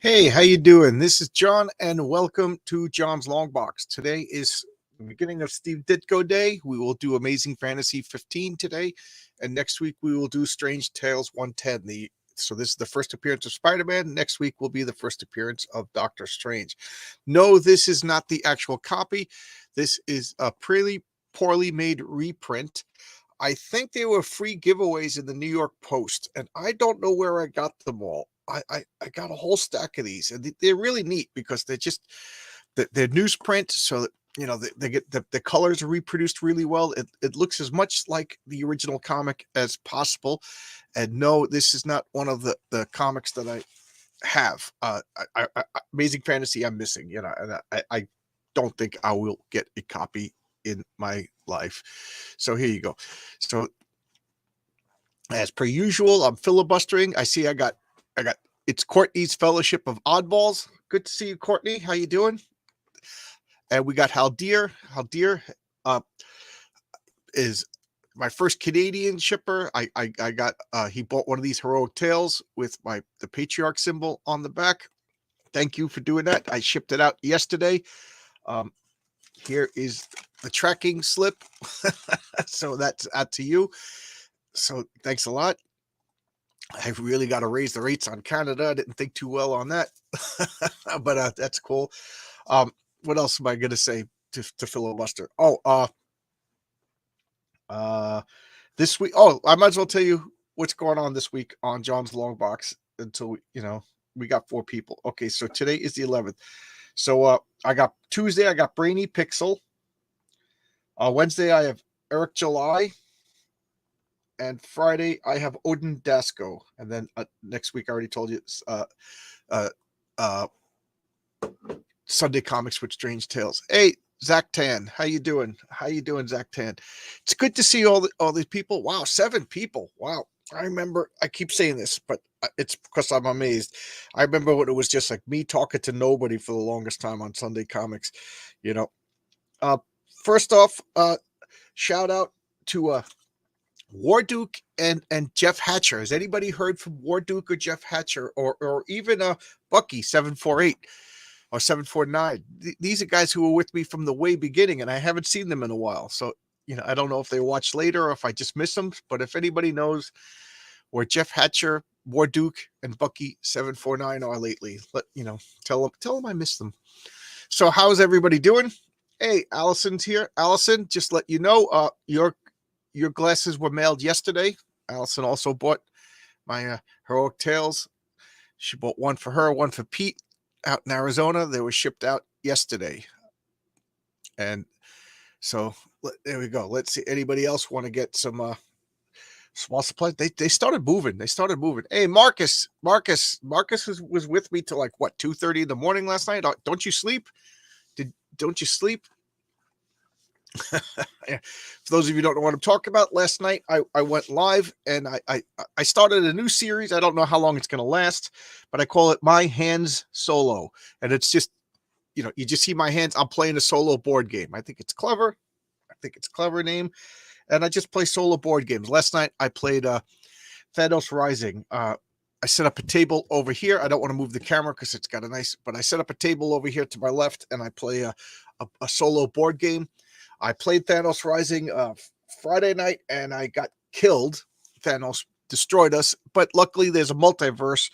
Hey, how you doing? This is John, and welcome to John's Long Box. Today is the beginning of Steve Ditko Day. We will do Amazing Fantasy 15 today, and next week we will do Strange Tales 110. So this is the first appearance of Spider-Man. Next week will be the first appearance of Doctor Strange. No, this is not the actual copy. This is a pretty poorly made reprint. I think they were free giveaways in the New York Post, and I don't know where I got them all. I got a whole stack of these, and they're really neat because they're newsprint, so that they get the colors are reproduced really well. It looks as much like the original comic as possible. And no, this is not one of the comics that I have. Amazing Fantasy, I'm missing, and I don't think I will get a copy in my life. So here you go. So as per usual, I'm filibustering. I see I got it's Courtney's Fellowship of Oddballs. Good to see you, Courtney. How you doing? And we got Haldir. Haldir is my first Canadian shipper. I got he bought one of these Heroic Tales with the patriarch symbol on the back. Thank you for doing that. I shipped it out yesterday. Here is the tracking slip. So that's out to you. So thanks a lot. I really got to raise the rates on Canada. I didn't think too well on that, but that's cool. What else am I going to say to filibuster? This week. Oh, I might as well tell you what's going on this week on John's Long Box until we got 4 people. Okay, so today is the 11th. So I got Tuesday. I got Brainy Pixel. Wednesday I have Eric July. And Friday I have Odin Dasco, and then next week I already told you Sunday Comics with Strange Tales. Hey, Zach Tan, how you doing? How you doing, Zach Tan? It's good to see all these people. Wow, 7 people. Wow, I remember. I keep saying this, but it's because I'm amazed. I remember when it was just like me talking to nobody for the longest time on Sunday Comics. First off, shout out to Warduke and Jeff Hatcher. Has anybody heard from Warduke or Jeff Hatcher or even Bucky 748 or 749? These are guys who were with me from the way beginning, and I haven't seen them in a while. So I don't know if they watch later or if I just miss them. But if anybody knows where Jeff Hatcher, Warduke, and Bucky 749 are lately, tell them I miss them. So how's everybody doing? Hey, Allison's here. Allison, just let you know, your glasses were mailed yesterday. Allison also bought my Heroic Tales. She bought one for her, one for Pete out in Arizona. They were shipped out yesterday. And so there we go. Let's see. Anybody else want to get some small supplies? They started moving. Hey, Marcus was with me till like what, 2:30 in the morning last night. Don't you sleep? Don't you sleep? For those of you who don't know what I'm talking about, last night I went live and I started a new series. I don't know how long it's going to last, but I call it My Hands Solo. And it's just, you just see my hands. I'm playing a solo board game. I think it's clever. Clever name. And I just play solo board games. Last night I played Thanos Rising. I set up a table over here. I don't want to move the camera because it's got but I set up a table over here to my left and I play a solo board game. I played Thanos Rising Friday night and I got killed. Thanos destroyed us, but luckily there's a multiverse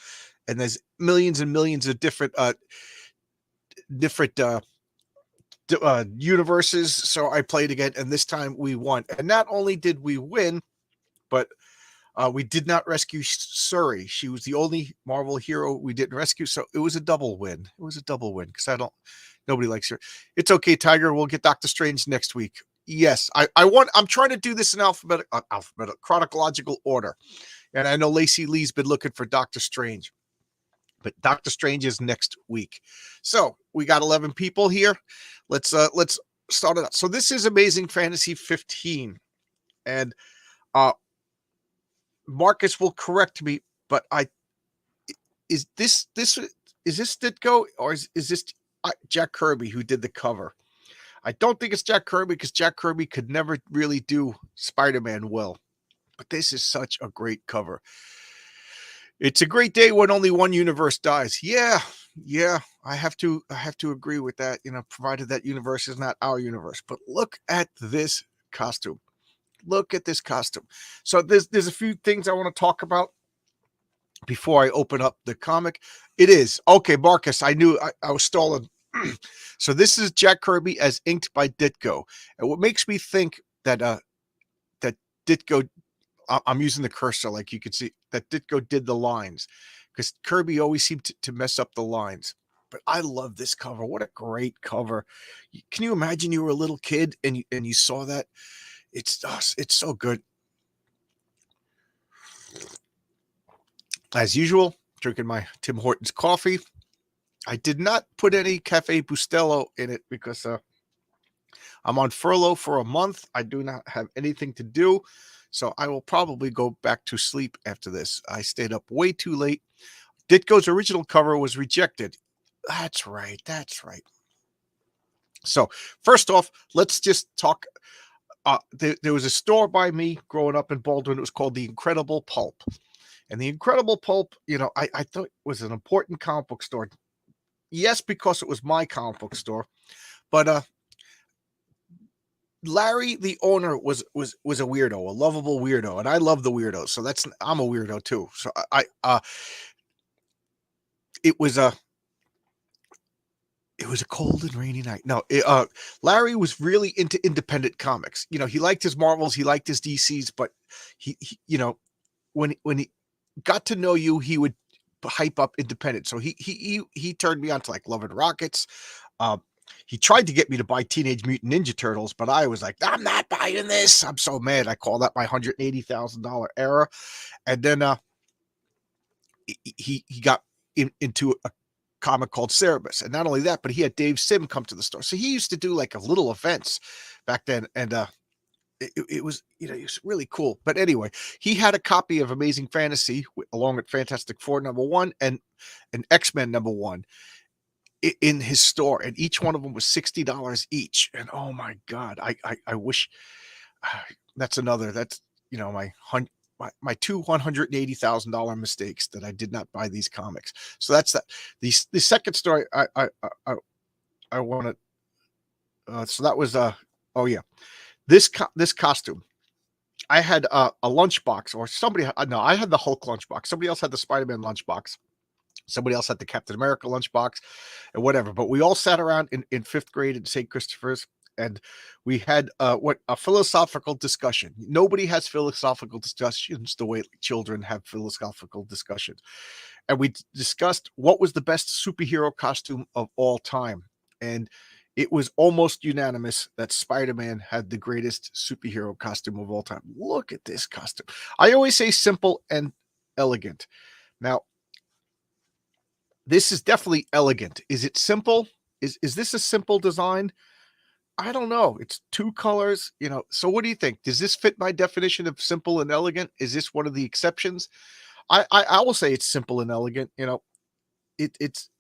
and there's millions and millions of different universes. So I played again, and this time we won. And not only did we win, but we did not rescue Shuri. She was the only Marvel hero we didn't rescue. So it was a double win. Because nobody likes her. It's okay, Tiger. We'll get Doctor Strange next week. Yes, I'm trying to do this in alphabetical chronological order. And I know Lacey Lee's been looking for Doctor Strange. But Doctor Strange is next week. So we got 11 people here. Let's start it up. So this is Amazing Fantasy 15. And Marcus will correct me, but is this Ditko or is this Jack Kirby who did the cover? I don't think it's Jack Kirby because Jack Kirby could never really do Spider-Man well. But this is such a great cover. It's a great day when only one universe dies. Yeah, yeah, I have to agree with that, provided that universe is not our universe. But look at this costume. Look at this costume. So there's a few things I want to talk about before I open up the comic. It is okay, Marcus. I knew I was stalling. So this is Jack Kirby as inked by Ditko, and what makes me think that Ditko, I'm using the cursor like you can see that Ditko did the lines, because Kirby always seemed to mess up the lines. But I love this cover. What a great cover! Can you imagine you were a little kid and you saw that? It's so good. As usual, drinking my Tim Hortons coffee. I did not put any Cafe Bustelo in it because I'm on furlough for a month. I do not have anything to do. So I will probably go back to sleep after this. I stayed up way too late. Ditko's original cover was rejected. That's right. That's right. So first off, let's just talk. There was a store by me growing up in Baldwin. It was called The Incredible Pulp. And The Incredible Pulp, I thought was an important comic book store. Yes, because it was my comic book store. But Larry, the owner, was a weirdo, a lovable weirdo, and I love the weirdos. So I'm a weirdo too. So it was a cold and rainy night. No, Larry was really into independent comics. He liked his Marvels, he liked his DCs, but when he got to know you, he would hype up independent. So he turned me on to like Love and Rockets. He tried to get me to buy Teenage Mutant Ninja Turtles, but I was like, I'm not buying this. I'm so mad. I call that my $180,000 error. And then he got into a comic called Cerebus. And not only that, but he had Dave Sim come to the store. So he used to do like a little events back then. And it was, it was really cool. But anyway, he had a copy of Amazing Fantasy along with Fantastic Four #1 and X-Men #1 in his store, and each one of them was $60 each. And oh my god, I wish that's my two $180,000 mistakes that I did not buy these comics. So that's that. The second story I wanted. So that was oh yeah, this costume. I had a lunchbox, or somebody. No, I had the Hulk lunchbox. Somebody else had the Spider-Man lunchbox. Somebody else had the Captain America lunchbox and whatever. But we all sat around in fifth grade at St. Christopher's, and we had a philosophical discussion. Nobody has philosophical discussions the way children have philosophical discussions. And we discussed what was the best superhero costume of all time. And it was almost unanimous that Spider-Man had the greatest superhero costume of all time. Look at this costume. I always say simple and elegant. Now, this is definitely elegant. Is it simple? Is this a simple design? I don't know. It's two colors. So what do you think? Does this fit my definition of simple and elegant? Is this one of the exceptions? I will say it's simple and elegant. It's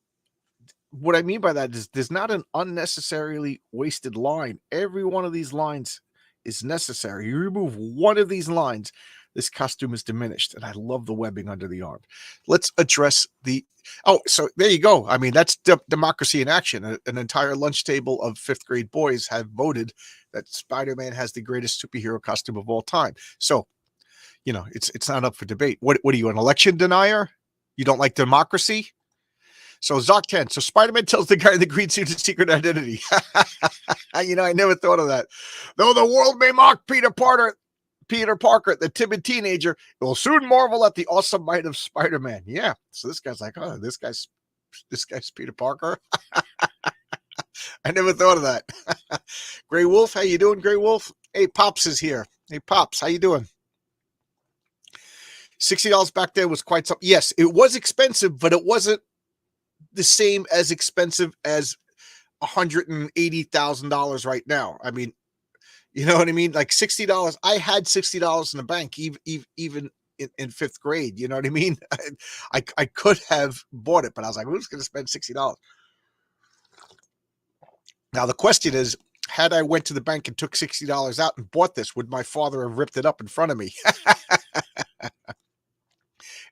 what I mean by that is there's not an unnecessarily wasted line. Every one of these lines is necessary. You remove one of these lines, this costume is diminished. And I love the webbing under the arm. Let's address so there you go. I mean, that's democracy in action. An entire lunch table of fifth grade boys have voted that Spider-Man has the greatest superhero costume of all time. So, it's not up for debate. What are you, an election denier? You don't like democracy? So Zoc10. So Spider-Man tells the guy in the green suit his secret identity. I never thought of that. Though the world may mock Peter Parker, the timid teenager, will soon marvel at the awesome might of Spider-Man. Yeah. So this guy's like, oh, this guy's Peter Parker. I never thought of that. Gray Wolf, how you doing, Gray Wolf? Hey, Pops is here. Hey, Pops, how you doing? $60 back then was quite something. Yes, it was expensive, but it wasn't the same as expensive as $180,000 right now. I mean, you know what I mean? Like $60. I had $60 in the bank, even in fifth grade. You know what I mean? I could have bought it, but I was like, who's going to spend $60? Now the question is, had I went to the bank and took $60 out and bought this, would my father have ripped it up in front of me?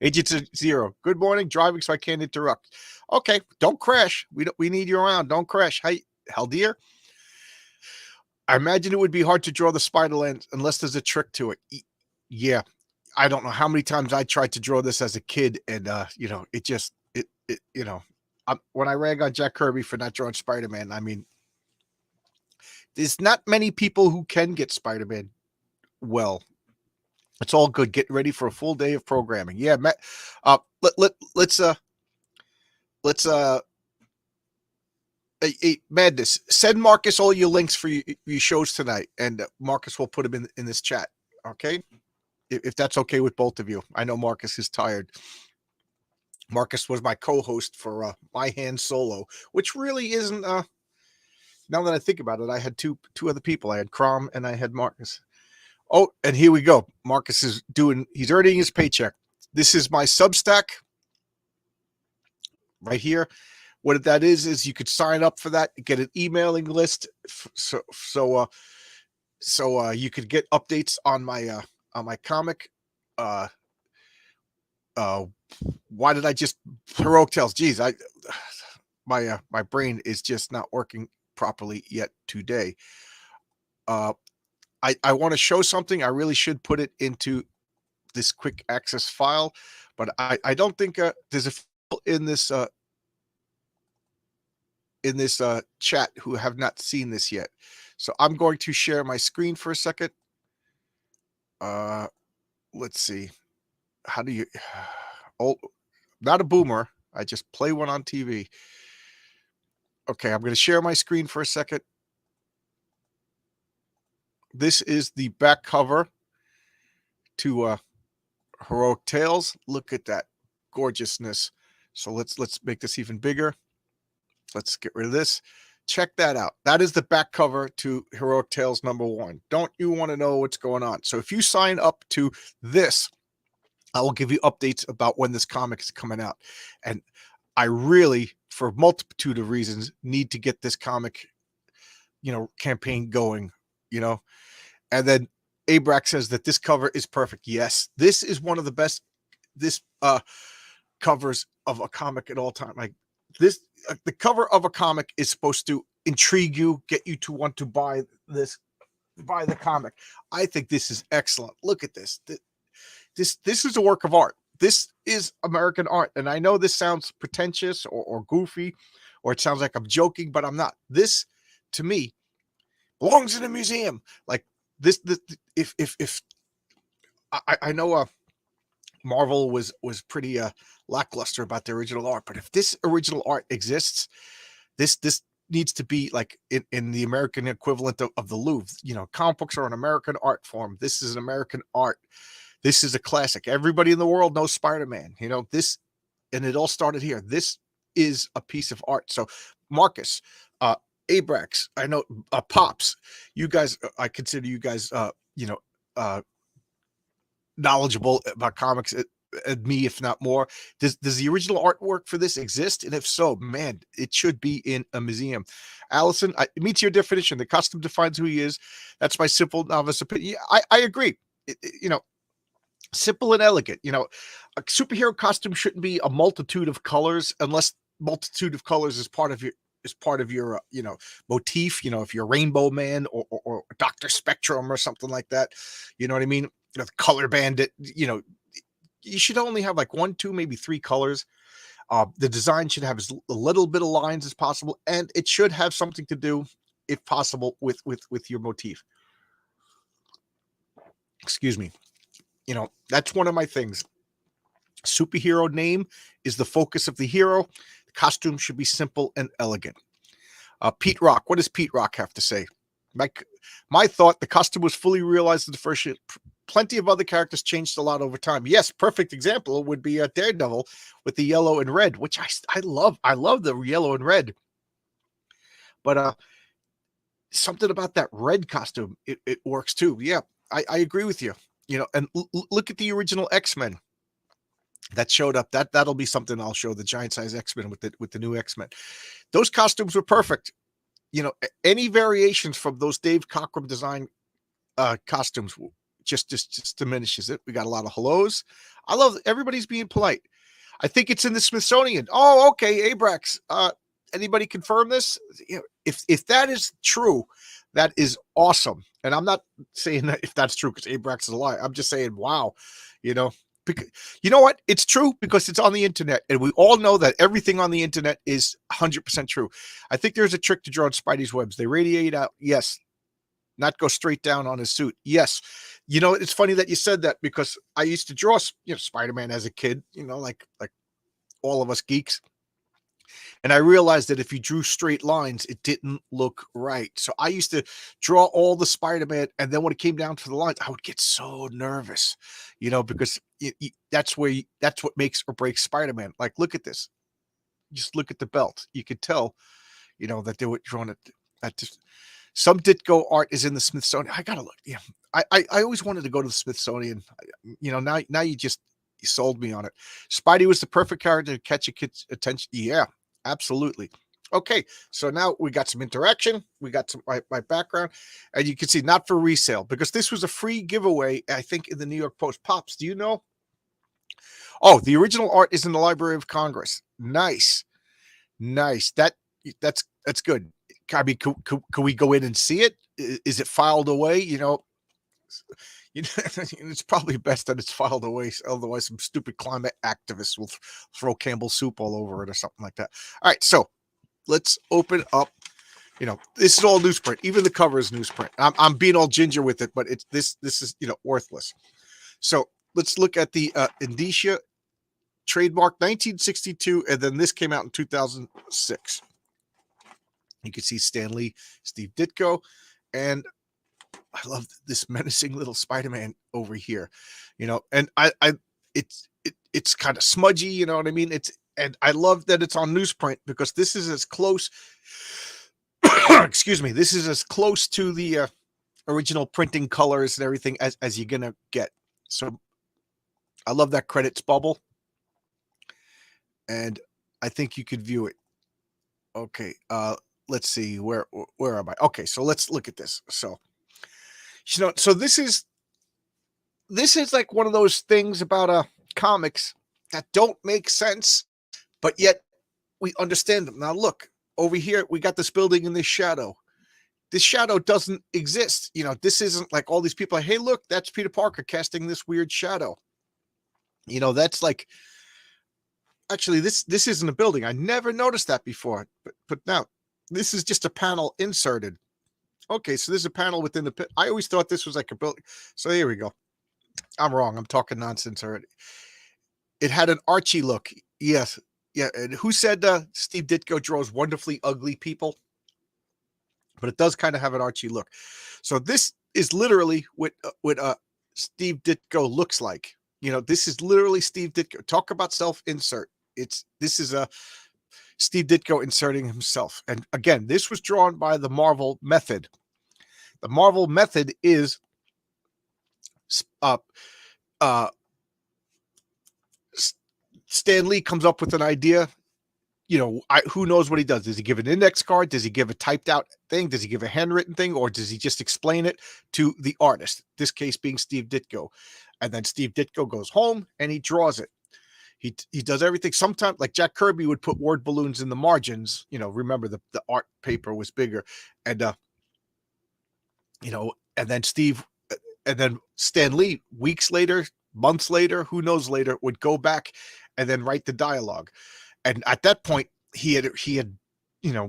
Agent Zero. Good morning. Driving, so I can't interrupt. Okay, don't crash. We need you around. Don't crash. Hey, Haldir. I imagine it would be hard to draw the spider lens unless there's a trick to it. Yeah, I don't know how many times I tried to draw this as a kid, and it just when I rag on Jack Kirby for not drawing Spider-Man, I mean, there's not many people who can get Spider-Man well. It's all good. Get ready for a full day of programming. Yeah, Matt. Let's Madness. Send Marcus all your links for your shows tonight, and Marcus will put them in this chat. Okay, if that's okay with both of you. I know Marcus is tired. Marcus was my co-host for My Hand Solo, which really isn't. Now that I think about it, I had two other people. I had Crom and I had Marcus. Oh, and here we go. Marcus is he's earning his paycheck. This is my Substack right here. What that is you could sign up for that, get an emailing list, so you could get updates on my comic. Why did I just Heroic Tales? Geez, my brain is just not working properly yet today. I want to show something. I really should put it into this quick access file, but I don't think there's a people in this chat who have not seen this yet. So I'm going to share my screen for a second. Let's see. How do you not a boomer. I just play one on TV. Okay, I'm going to share my screen for a second. This is the back cover to Heroic Tales. Look at that gorgeousness. So let's make this even bigger. Let's get rid of this. Check that out. That is the back cover to Heroic Tales #1. Don't you want to know what's going on? So if you sign up to this, I will give you updates about when this comic is coming out. And I really, for a multitude of reasons, need to get this comic, campaign going, And then Abrax says that this cover is perfect. Yes, this is one of the best covers of a comic at all time. Like this, the cover of a comic is supposed to intrigue you, get you to want to buy the comic. I think this is excellent. Look at this. This is a work of art. This is American art. And I know this sounds pretentious or goofy, or it sounds like I'm joking, but I'm not. This, to me, belongs in a museum. Like this if I know Marvel was pretty lackluster about the original art, but if this original art exists, this needs to be like in the American equivalent of the Louvre. Comic books are an American art form. This is an American art. This is a classic. Everybody in the world knows Spider-Man. This, and it all started here. This is a piece of art. So Marcus, Abrax, I know, Pops, you guys, I consider you guys, knowledgeable about comics at me, if not more. Does the original artwork for this exist? And if so, man, it should be in a museum. Allison, it meets your definition. The costume defines who he is. That's my simple novice opinion. I agree. Simple and elegant. A superhero costume shouldn't be a multitude of colors, unless multitude of colors is part of your motif. If you're Rainbow Man or Dr. Spectrum or something like that, you know what I mean? The color bandit, you should only have like 1, 2, maybe 3 colors. The design should have as little bit of lines as possible, and it should have something to do, if possible, with your motif. Excuse me. That's one of my things. Superhero name is the focus of the hero. The costume should be simple and elegant. Pete Rock, what does Pete Rock have to say? My thought, the costume was fully realized in the first year. Plenty of other characters changed a lot over time. Yes, perfect example would be Daredevil with the yellow and red, which I love. I love the yellow and red. But something about that red costume, it works too. Yeah, I agree with you. And look at the original X-Men that showed up. That'll be something I'll show, the giant size X-Men with the new X-Men. Those costumes were perfect. Any variations from those Dave Cockrum design costumes just diminishes it. We got a lot of hellos. I love everybody's being polite. I think it's in the Smithsonian. Oh, okay, Abrax. Anybody confirm this? You know, if that is true, that is awesome. And I'm not saying that if that's true because Abrax is a lie. I'm just saying, wow, you know, because you know what? It's true because it's on the internet, and we all know that everything on the internet is 100% true. I think there's a trick to drawing Spidey's webs. They radiate out. Yes. Not go straight down on his suit. Yes. You know, it's funny that you said that because I used to draw, Spider-Man as a kid, like all of us geeks. And I realized that if you drew straight lines, it didn't look right. So I used to draw all the Spider-Man, and then when it came down to the lines, I would get so nervous, because that's what makes or breaks Spider-Man. Like, look at this. Just look at the belt. You could tell, that they were drawing it. Some Ditko art is in the Smithsonian. I gotta look. Yeah, I always wanted to go to the Smithsonian. Now you sold me on it. Spidey was the perfect character to catch a kid's attention. Yeah, absolutely. Okay, so now we got some interaction. We got some my background, and you can see not for resale because this was a free giveaway. I think in the New York Post. Pops, do you know? Oh, the original art is in the Library of Congress. Nice. That's good. I mean, could we go in and see it? Is it filed away? It's probably best that it's filed away. Otherwise, some stupid climate activists will throw Campbell's soup all over it or something like that. All right, so let's open up. This is all newsprint. Even the cover is newsprint. I'm being all ginger with it, but this is worthless. So let's look at the Indicia trademark 1962, and then this came out in 2006. You can see Stan Lee, Steve Ditko, and I love this menacing little Spider-Man over here, and it's kind of smudgy, you know what I mean? And I love that it's on newsprint because this is as close, excuse me, this is as close to the original printing colors and everything as you're gonna get. So I love that credits bubble, and I think you could view it. Okay, let's see, where am I? Okay, so let's look at this. So so this is like one of those things about comics that don't make sense, but yet we understand them. Now look over here, we got this building in this shadow. This shadow doesn't exist. This isn't like all these people. Hey, look, that's Peter Parker casting this weird shadow. That's like, actually, this isn't a building. I never noticed that before, but now this is just a panel inserted. Okay, so there's a panel within the pit. I always thought this was like a building. So here we go. I'm wrong. I'm talking nonsense already. It had an Archie look. Yes. Yeah. And who said Steve Ditko draws wonderfully ugly people? But it does kind of have an Archie look. So this is literally what Steve Ditko looks like. This is literally Steve Ditko. Talk about self-insert. This is a Steve Ditko inserting himself. And again, this was drawn by the Marvel Method. The Marvel Method is Stan Lee comes up with an idea. Who knows what he does? Does he give an index card? Does he give a typed out thing? Does he give a handwritten thing? Or does he just explain it to the artist? This case being Steve Ditko. And then Steve Ditko goes home and he draws it. He does everything. Sometimes, like Jack Kirby would put word balloons in the margins. Remember the art paper was bigger. And, and then Stan Lee, weeks later, months later, who knows later, would go back and then write the dialogue. And at that point, he had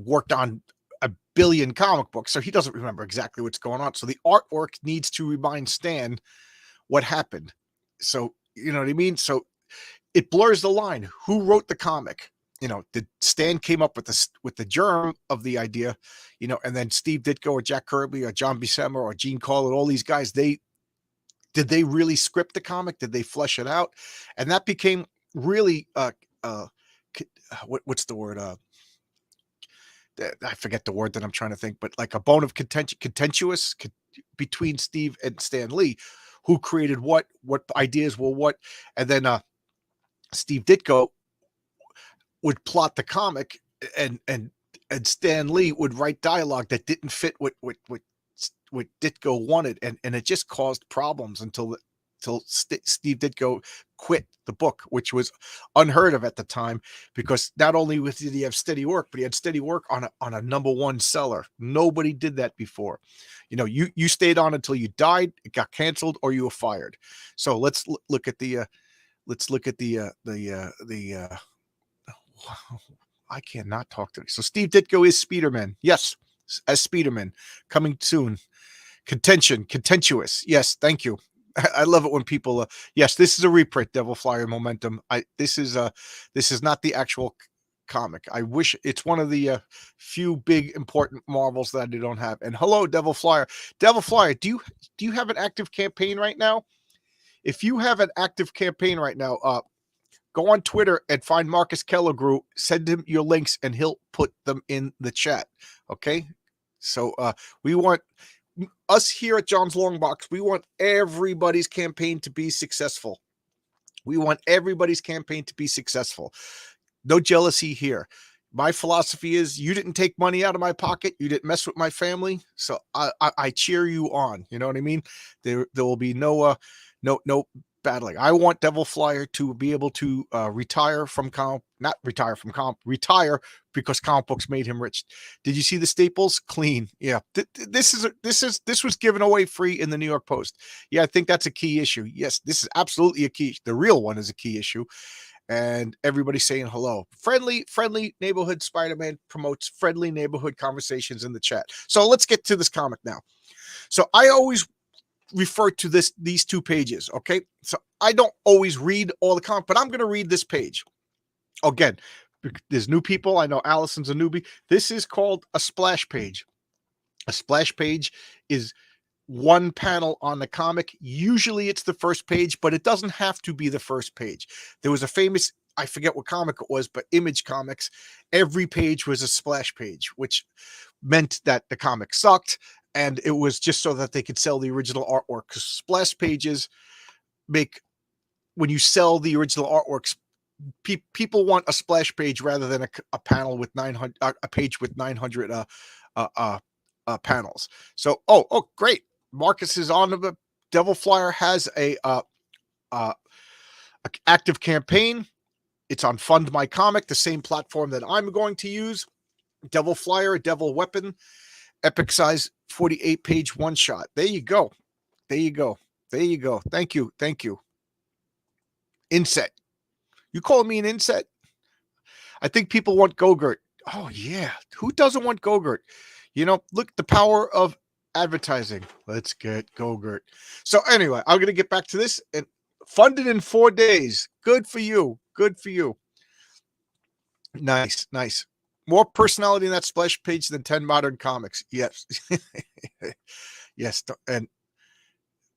worked on a billion comic books, so he doesn't remember exactly what's going on. So the artwork needs to remind Stan what happened. So, you know what I mean? So it blurs the line. Who wrote the comic? Did Stan came up with the germ of the idea, and then Steve Ditko or Jack Kirby or John Buscema or Gene Colan, all these guys, did they really script the comic? Did they flesh it out? And that became really what's the word? I forget the word that I'm trying to think, but like a bone of contentious between Steve and Stan Lee, who created what ideas were what, and then Steve Ditko would plot the comic, and Stan Lee would write dialogue that didn't fit what Ditko wanted, and it just caused problems until Steve Ditko quit the book, which was unheard of at the time, because not only did he have steady work, but he had steady work on a number one seller. Nobody did that before. You stayed on until you died, it got canceled, or you were fired. So look at the I cannot talk today. So Steve Ditko is Spiderman. Yes, as Spiderman, coming soon. Contentious. Yes, thank you. I love it when people. Yes, this is a reprint. Devil Flyer Momentum. This is not the actual comic. I wish it's one of the few big important Marvels that I don't have. And hello, Devil Flyer. Devil Flyer, do you have an active campaign right now? If you have an active campaign right now, go on Twitter and find Marcus Kellegrew, send him your links, and he'll put them in the chat. Okay? So we want us here at John's Long Box, we want everybody's campaign to be successful. We want everybody's campaign to be successful. No jealousy here. My philosophy is you didn't take money out of my pocket. You didn't mess with my family. So I cheer you on. You know what I mean? There will be no battling. I want Devil Flyer to be able to retire because comic books made him rich. Did you see the staples? Clean. Yeah. This was given away free in the New York Post. Yeah, I think that's a key issue. Yes, this is absolutely a key. The real one is a key issue. And everybody's saying hello. Friendly neighborhood Spider-Man promotes friendly neighborhood conversations in the chat. So let's get to this comic now. So I always refer to these two pages, okay? So I don't always read all the comic, but I'm going to read this page. Again, there's new people. I know Allison's a newbie. This is called a splash page. A splash page is one panel on the comic. Usually it's the first page, but it doesn't have to be the first page. There was a famous, I forget what comic it was, but Image Comics, every page was a splash page, which meant that the comic sucked, and it was just so that they could sell the original artwork, because splash pages make, when you sell the original artworks, people want a splash page rather than a panel with 900, a page with 900 panels. So, great. Marcus is on the Devil Flyer has a active campaign. It's on Fund My Comic, the same platform that I'm going to use. Devil Flyer, a Devil Weapon, epic size 48-page one shot. There you go. There you go. There you go. Thank you. Thank you. Inset. You call me an inset? I think people want Gogurt. Oh, yeah. Who doesn't want Gogurt? Look, the power of advertising. Let's get Gogurt. So anyway, I'm going to get back to this, and funded in 4 days. Good for you. Good for you. Nice. Nice. More personality in that splash page than 10 modern comics. Yes. Yes. And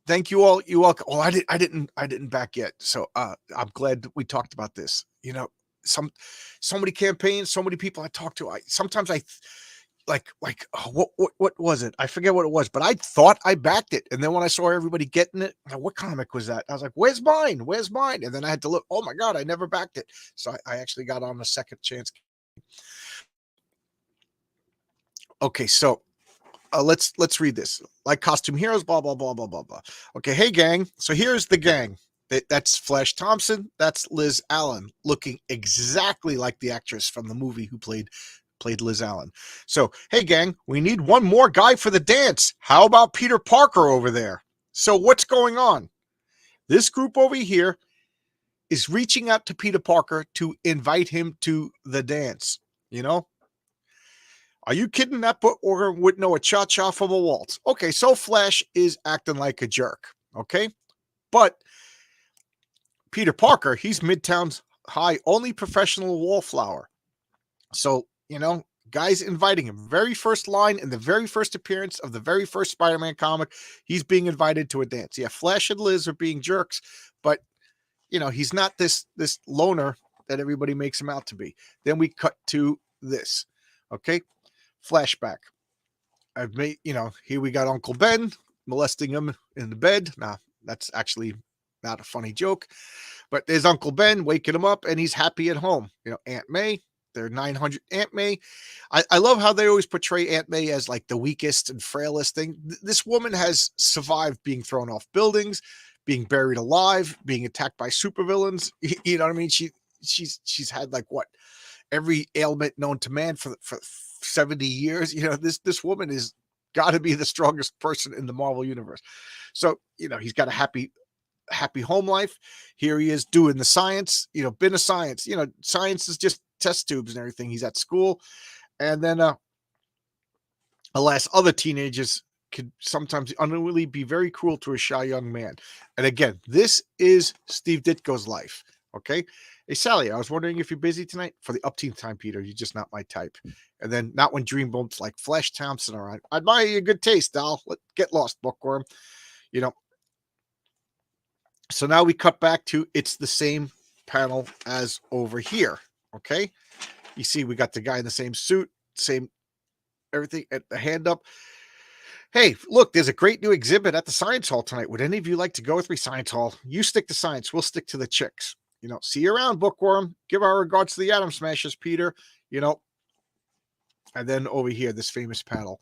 thank you all. You all. Oh, I didn't back yet. So I'm glad that we talked about this. So many campaigns, so many people I talk to. Sometimes what was it? I forget what it was, but I thought I backed it. And then when I saw everybody getting it, what comic was that? I was like, where's mine? Where's mine? And then I had to look, oh my God, I never backed it. So I actually got on a second chance. Okay. So let's read this. Like Costume Heroes, blah, blah, blah, blah, blah, blah. Okay. Hey gang. So here's the gang. That's Flash Thompson. That's Liz Allen, looking exactly like the actress from the movie who played Liz Allen. So, hey gang, we need one more guy for the dance. How about Peter Parker over there? So what's going on? This group over here is reaching out to Peter Parker to invite him to the dance. Are you kidding? That order would know a cha-cha from a waltz. Okay, so Flash is acting like a jerk. Okay, but Peter Parker, he's Midtown's high only professional wallflower. So, guys inviting him. Very first line in the very first appearance of the very first Spider-Man comic, he's being invited to a dance. Yeah, Flash and Liz are being jerks, but he's not this loner that everybody makes him out to be. Then we cut to this. Okay, flashback. I've made, here we got Uncle Ben molesting him in the bed. Nah, that's actually not a funny joke, but there's Uncle Ben waking him up, and he's happy at home. Aunt May. They're 900 Aunt May. I love how they always portray Aunt May as like the weakest and frailest thing. This woman has survived being thrown off buildings, being buried alive, being attacked by supervillains. You know what I mean? She's had like what, every ailment known to man for 70 years. You know, this woman is got to be the strongest person in the Marvel universe. So, you know, he's got a happy home life. Here he is doing the science, you know, been a science, you know, science is just test tubes and everything. He's at school. And then alas, other teenagers could sometimes unwillingly be very cruel to a shy young man. And again, this is Steve Ditko's life. Okay. Hey, Sally, I was wondering if you're busy tonight. For the upteenth time, Peter, you're just not my type. And then not when dream bumps like Flash Thompson are. I admire your good taste, doll. Get lost, bookworm. You know. So now we cut back to it's the same panel as over here. Okay. You see, we got the guy in the same suit, same everything at the hand up. Hey, look, there's a great new exhibit at the Science Hall tonight. Would any of you like to go with me, Science Hall? You stick to science. We'll stick to the chicks. You know, see you around, bookworm. Give our regards to the Atom Smashers, Peter. You know, and then over here, this famous panel.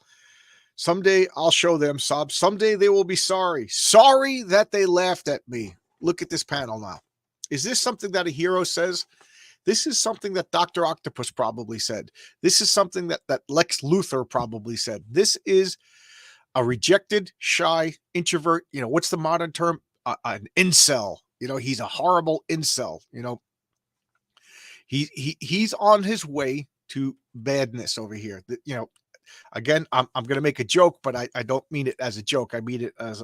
Someday I'll show them, Sob. Someday they will be sorry. Sorry that they laughed at me. Look at this panel now. Is this something that a hero says? This is something that Dr. Octopus probably said. This is something that Lex Luthor probably said. This is a rejected, shy, introvert. You know, what's the modern term? An incel. You know, he's a horrible incel. You know, he's on his way to badness over here. You know, again, I'm going to make a joke, but I don't mean it as a joke. I mean it as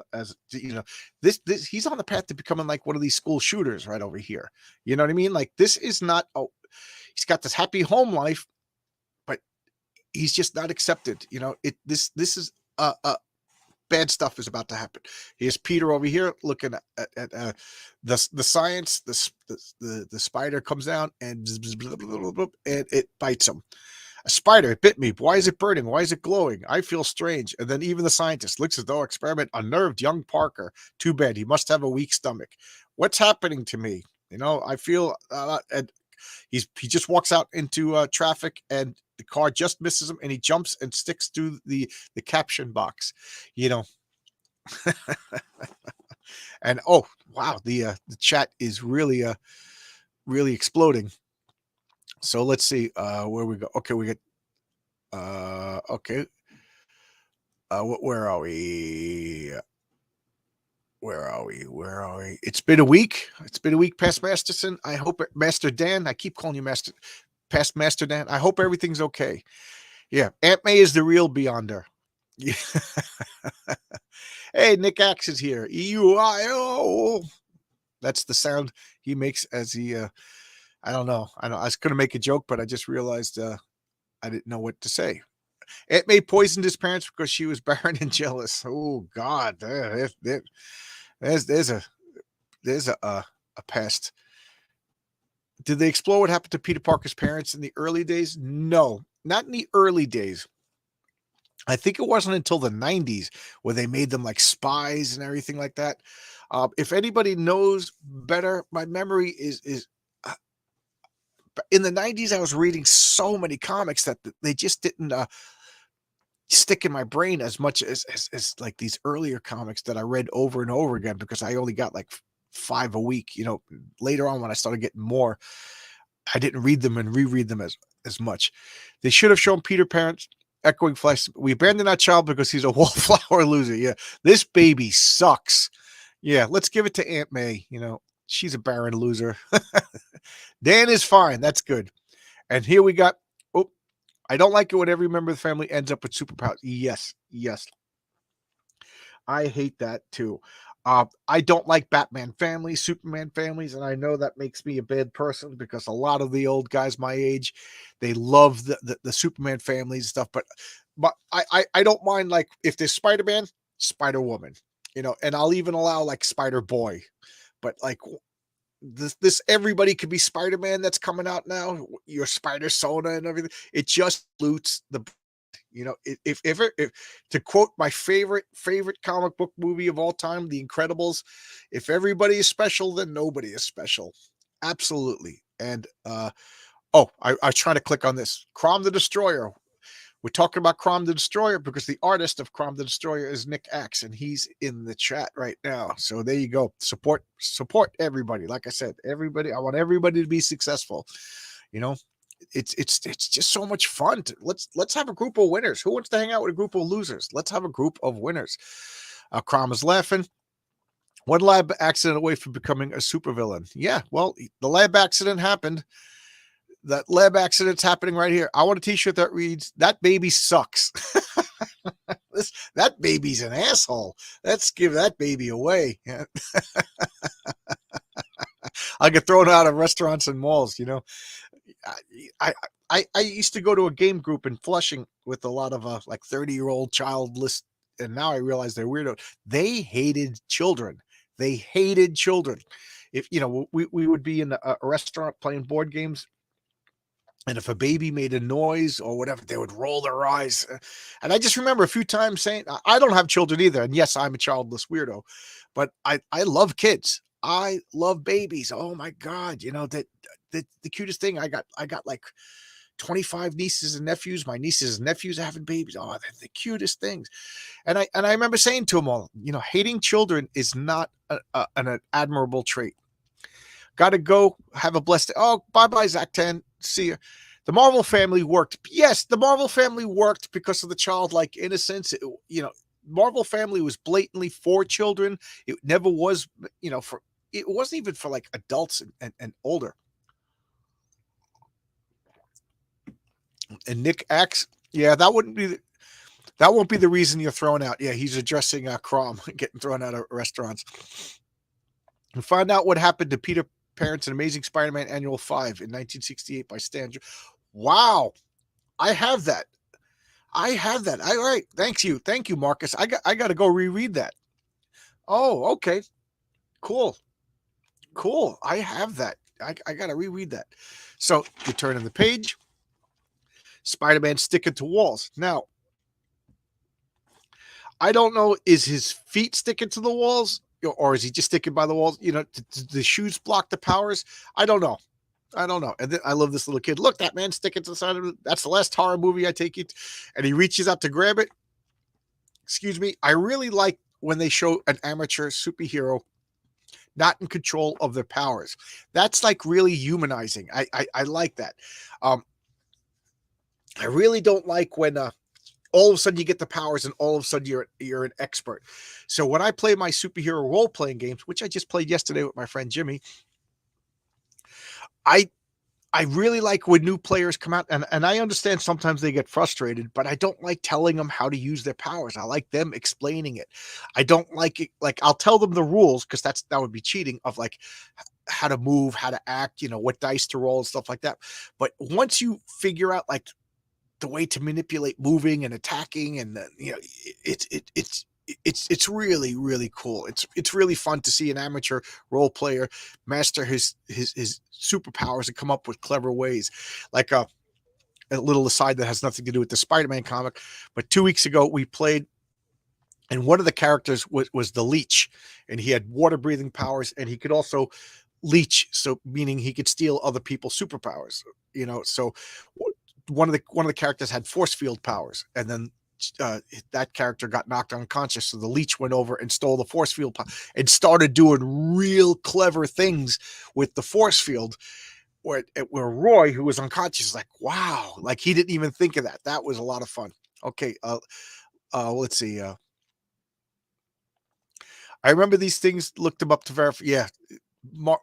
you know, this he's on the path to becoming like one of these school shooters right over here. You know what I mean? Like this is not. Oh, he's got this happy home life, but he's just not accepted. You know, this is bad stuff is about to happen. Here's Peter over here looking at the science. The spider comes down and it bites him. A spider, it bit me. Why is it burning? Why is it glowing? I feel strange. And then even the scientist looks as though experiment unnerved young Parker. Too bad. He must have a weak stomach. What's happening to me? You know, I feel and he just walks out into traffic and the car just misses him and he jumps and sticks to the caption box, you know. And oh wow, the chat is really really exploding. So let's see where we go. Okay, we get okay. Where are we? Where are we? It's been a week. It's been a week past Masterson. I hope Master Dan. I keep calling you past Master Dan. I hope everything's okay. Yeah, Aunt May is the real Beyonder. Yeah. Hey, Nick Axe is here. EUIO. That's the sound he makes as he. I don't know. I was going to make a joke, but I just realized I didn't know what to say. Aunt May poisoned his parents because she was barren and jealous. Oh God, there's a pest. Did they explore what happened to Peter Parker's parents in the early days? No, not in the early days. I think it wasn't until the 90s where they made them like spies and everything like that. If anybody knows better, my memory is in the 90s, I was reading so many comics that they just didn't stick in my brain as much as like these earlier comics that I read over and over again because I only got like 5 a week. You know, later on when I started getting more, I didn't read them and reread them as much. They should have shown Peter parents echoing Flash. We abandoned that child because he's a wallflower loser. Yeah, this baby sucks. Yeah, let's give it to Aunt May. You know, she's a barren loser. Dan is fine. That's good. And here we got, oh, I don't like it when every member of the family ends up with superpowers. Yes. I hate that too. I don't like Batman families, Superman families, and I know that makes me a bad person because a lot of the old guys my age, they love the Superman families and stuff. But I don't mind like if there's Spider-Man, Spider-Woman, you know, and I'll even allow like Spider-Boy. But like this everybody could be Spider-Man that's coming out now, your Spider-Sona and everything. It just loots the, you know, if to quote my favorite comic book movie of all time, The Incredibles, if everybody is special, then nobody is special. Absolutely. And I was trying to click on this. Crom the Destroyer. We're talking about Crom the Destroyer because the artist of Crom the Destroyer is Nick Axe, and he's in the chat right now. So there you go. Support everybody. Like I said, everybody. I want everybody to be successful. You know, it's just so much fun. Let's have a group of winners. Who wants to hang out with a group of losers? Let's have a group of winners. Crom is laughing. One lab accident away from becoming a supervillain. Yeah, well, the lab accident happened. That lab accident's happening right here. I want a t-shirt that reads, "That baby sucks." That baby's an asshole. Let's give that baby away. Yeah. I get thrown out of restaurants and malls, you know. I used to go to a game group in Flushing with a lot of like 30-year-old childless, and now I realize they're weirdo. They hated children. They hated children. If you know, we would be in a restaurant playing board games, and if a baby made a noise or whatever, they would roll their eyes. And I just remember a few times saying, I don't have children either. And yes, I'm a childless weirdo, but I love kids. I love babies. Oh my God. You know, the cutest thing I got like 25 nieces and nephews. My nieces and nephews are having babies. Oh, they're the cutest things. And I remember saying to them all, you know, hating children is not an admirable trait. Got to go. Have a blessed. Oh, bye-bye, Zach 10. See you. The Marvel family worked. Yes, the Marvel family worked because of the childlike innocence. You know, Marvel family was blatantly for children. It never was, you know, it wasn't even for like adults and older. And Nick Axe, yeah, that won't be the reason you're thrown out. Yeah, he's addressing Crom getting thrown out of restaurants. And find out what happened to Peter Parents and Amazing Spider-Man Annual 5 in 1968 by Stan. Wow. I have that. All right. Thank you, Marcus. I got to go reread that. Oh, okay. Cool. I have that. I got to reread that. So you turn in the page. Spider-Man sticking to walls. Now, I don't know, is his feet sticking to the walls or is he just sticking by the walls? You know, the shoes block the powers? I don't know. And then I love this little kid. Look, that man sticking to the side of it. That's the last horror movie I take it. And he reaches out to grab it. Excuse me. I really like when they show an amateur superhero not in control of their powers. That's like really humanizing. I like that. I really don't like when all of a sudden you get the powers and all of a sudden you're an expert. So when I play my superhero role-playing games, which I just played yesterday with my friend Jimmy, I really like when new players come out, and I understand sometimes they get frustrated, but I don't like telling them how to use their powers. I like them explaining it. I don't like it. Like I'll tell them the rules because that would be cheating of like how to move, how to act, you know, what dice to roll and stuff like that. But once you figure out like the way to manipulate moving and attacking, and you know, it's really, really cool. It's really fun to see an amateur role player master his superpowers and come up with clever ways. Like a little aside that has nothing to do with the Spider-Man comic, but 2 weeks ago we played, and one of the characters was the Leech, and he had water breathing powers, and he could also leech, so meaning he could steal other people's superpowers. You know, so one of the characters had force field powers, and then that character got knocked unconscious, so the Leech went over and stole the force field and started doing real clever things with the force field, where Roy, who was unconscious, is like, wow, like he didn't even think of that. That was a lot of fun. Okay, let's see. I remember these things, looked them up to verify. Yeah,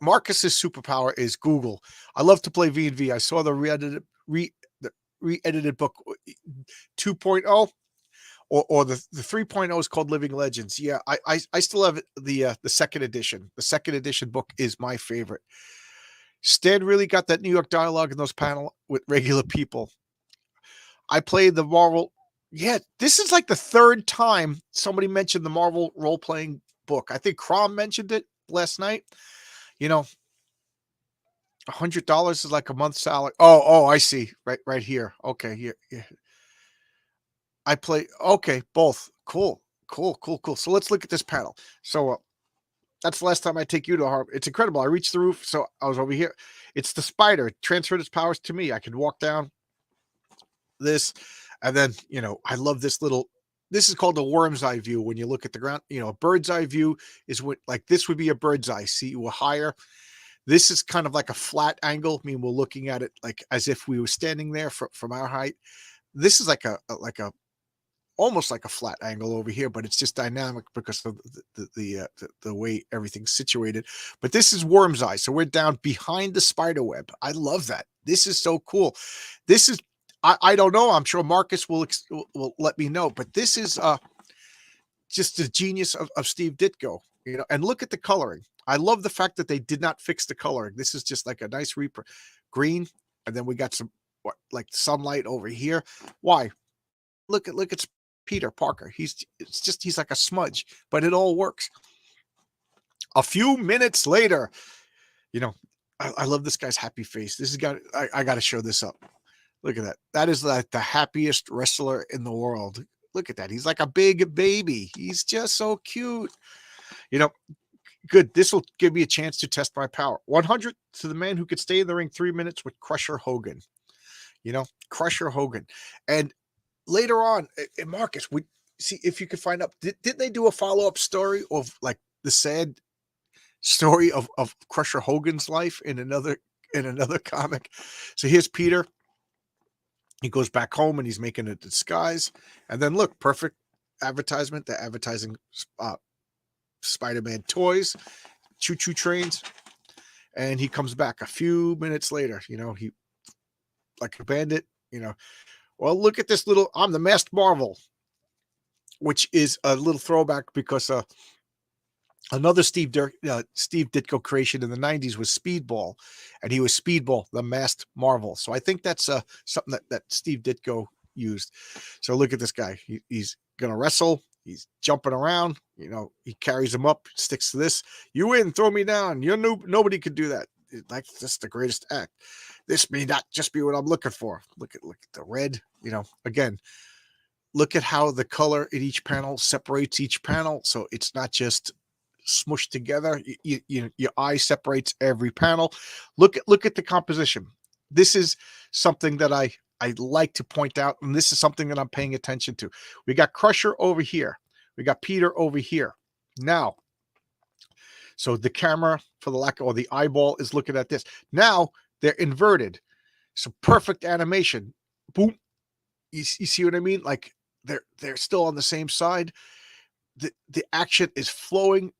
Marcus's superpower is Google. I love to play V&V. I saw the re-edited book 2.0. Or the 3.0 is called Living Legends. Yeah, I still have the second edition. The second edition book is my favorite. Stan really got that New York dialogue in those panels with regular people. I played the Marvel. Yeah, this is like the third time somebody mentioned the Marvel role-playing book. I think Crom mentioned it last night. You know, $100 is like a month's salary. Oh, I see. Right here. Okay, here. Yeah. I play. Okay, both. Cool. So let's look at this panel. So that's the last time I take you to a harbor. It's incredible. I reached the roof, so I was over here. It's the spider. Transferred its powers to me. I could walk down this. And then, you know, I love this little, this is called a worm's eye view. When you look at the ground, you know, a bird's eye view is what, like this would be a bird's eye. See, we're higher. This is kind of like a flat angle. I mean, we're looking at it like as if we were standing there from our height. This is like a almost like a flat angle over here, but it's just dynamic because of the way everything's situated. But this is worm's eye, so we're down behind the spider web. I love that. This is so cool. This is I don't know. I'm sure Marcus will let me know, but this is just the genius of Steve Ditko. You know, and look at the coloring. I love the fact that they did not fix the coloring. This is just like a nice green, and then we got some like sunlight over here. Why? Look at Peter Parker. He's like a smudge, but it all works. A few minutes later, you know, I love this guy's happy face. This has got I got to show this up. Look at that. That is like the happiest wrestler in the world. Look at that. He's like a big baby. He's just so cute. You know, good. This will give me a chance to test my power. 100 to the man who could stay in the ring 3 minutes with Crusher Hogan. You know, Crusher Hogan. And later on, Marcus, we see if you could find out. Did they do a follow-up story of like the sad story of Crusher Hogan's life in another comic? So here's Peter. He goes back home and he's making a disguise. And then look, perfect advertisement. They're advertising Spider-Man toys, choo-choo trains. And he comes back a few minutes later, you know, he like a bandit, you know. Well, look at this little, I'm the Masked Marvel, which is a little throwback because another Steve Ditko creation in the 90s was Speedball, and he was Speedball, the Masked Marvel. So I think that's something that Steve Ditko used. So look at this guy. He's going to wrestle. He's jumping around. You know, he carries him up, sticks to this. You win, throw me down. You're nobody could do that. That's just the greatest act. This may not just be what I'm looking for. Look at the red. You know, again, look at how the color in each panel separates each panel. So it's not just smushed together. Your eye separates every panel. Look at the composition. This is something that I like to point out, and this is something that I'm paying attention to. We got Crusher over here. We got Peter over here. Now, so the camera, for the lack of, or the eyeball is looking at this. Now they're inverted. So perfect animation. Boom. You see what I mean? Like they're still on the same side. The action is flowing.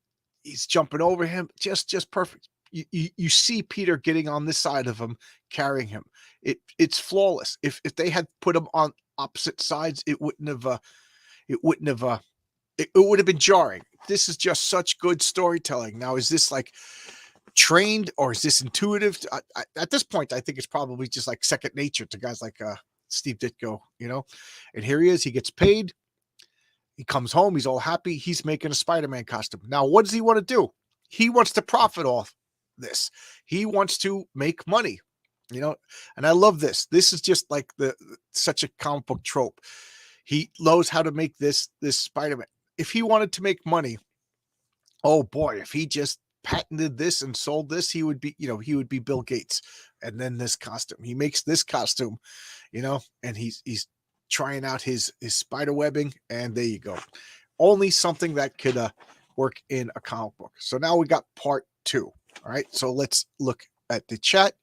He's jumping over him. Just perfect. You see Peter getting on this side of him, carrying him. It's flawless. If they had put him on opposite sides, it would have been jarring. This is just such good storytelling. Now, is this like trained or is this intuitive? At this point, I think it's probably just like second nature to guys like Steve Ditko, you know. And here he is. He gets paid. He comes home. He's all happy. He's making a Spider-Man costume. Now, what does he want to do? He wants to profit off this. He wants to make money, you know. And I love this. This is just like such a comic book trope. He knows how to make this Spider-Man. If he wanted to make money, oh boy, if he just patented this and sold this, he would be Bill Gates. And then this costume, he makes this costume, you know, and he's trying out his spider webbing, and there you go. Only something that could work in a comic book. So now we got part 2. All right, so let's look at the chat.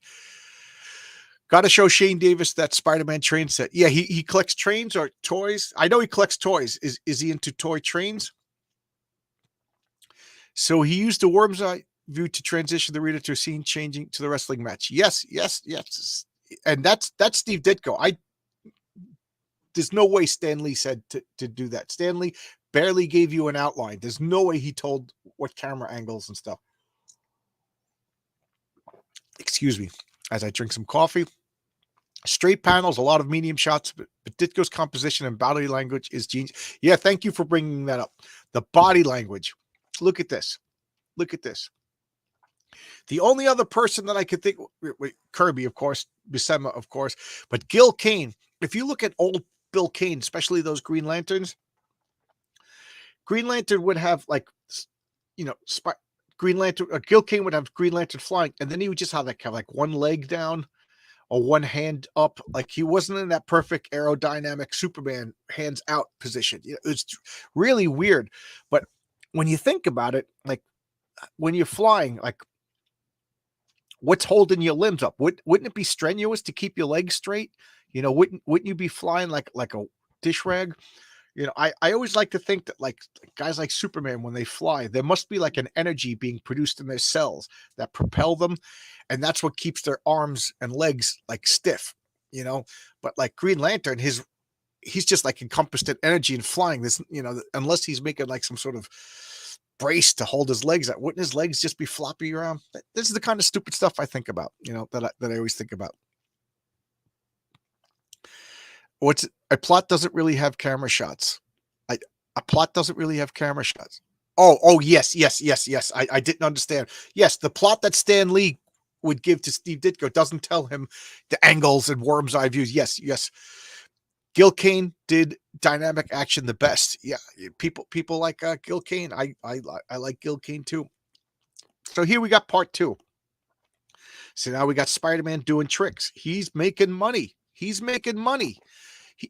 Got to show Shane Davis that Spider-Man train set. Yeah, he collects trains or toys. I know he collects toys. Is he into toy trains? So he used the worm's eye view to transition the reader to a scene changing to the wrestling match. Yes. And that's Steve Ditko. There's no way Stan Lee said to do that. Stan Lee barely gave you an outline. There's no way he told what camera angles and stuff. Excuse me, as I drink some coffee. Straight panels, a lot of medium shots, but Ditko's composition and body language is genius. Yeah, thank you for bringing that up. The body language. Look at this. Look at this. The only other person that I could think, Kirby, of course, Buscema, of course, but Gil Kane. If you look at old Bill Kane, especially those Green Lanterns, Green Lantern would have like, you know, Green Lantern, Gil Kane would have Green Lantern flying, and then he would just have like one leg down, a one hand up. Like he wasn't in that perfect aerodynamic Superman hands out position. It's really weird. But when you think about it, like when you're flying, like what's holding your limbs up? Wouldn't it be strenuous to keep your legs straight? Wouldn't you be flying like a dish rag? I always like to think that like guys like Superman, when they fly, there must be like an energy being produced in their cells that propel them. And that's what keeps their arms and legs like stiff. But like Green Lantern, he's just like encompassed in energy and flying this, unless he's making like some sort of brace to hold his legs out. Wouldn't his legs just be floppy around? This is the kind of stupid stuff I think about, that I always think about. What's a plot doesn't really have camera shots. A plot doesn't really have camera shots. Oh, yes. I didn't understand. Yes, the plot that Stan Lee would give to Steve Ditko doesn't tell him the angles and worm's eye views. Yes. Gil Kane did dynamic action the best. Yeah, people like Gil Kane. I like Gil Kane too. So here we got part 2. So now we got Spider-Man doing tricks. He's making money.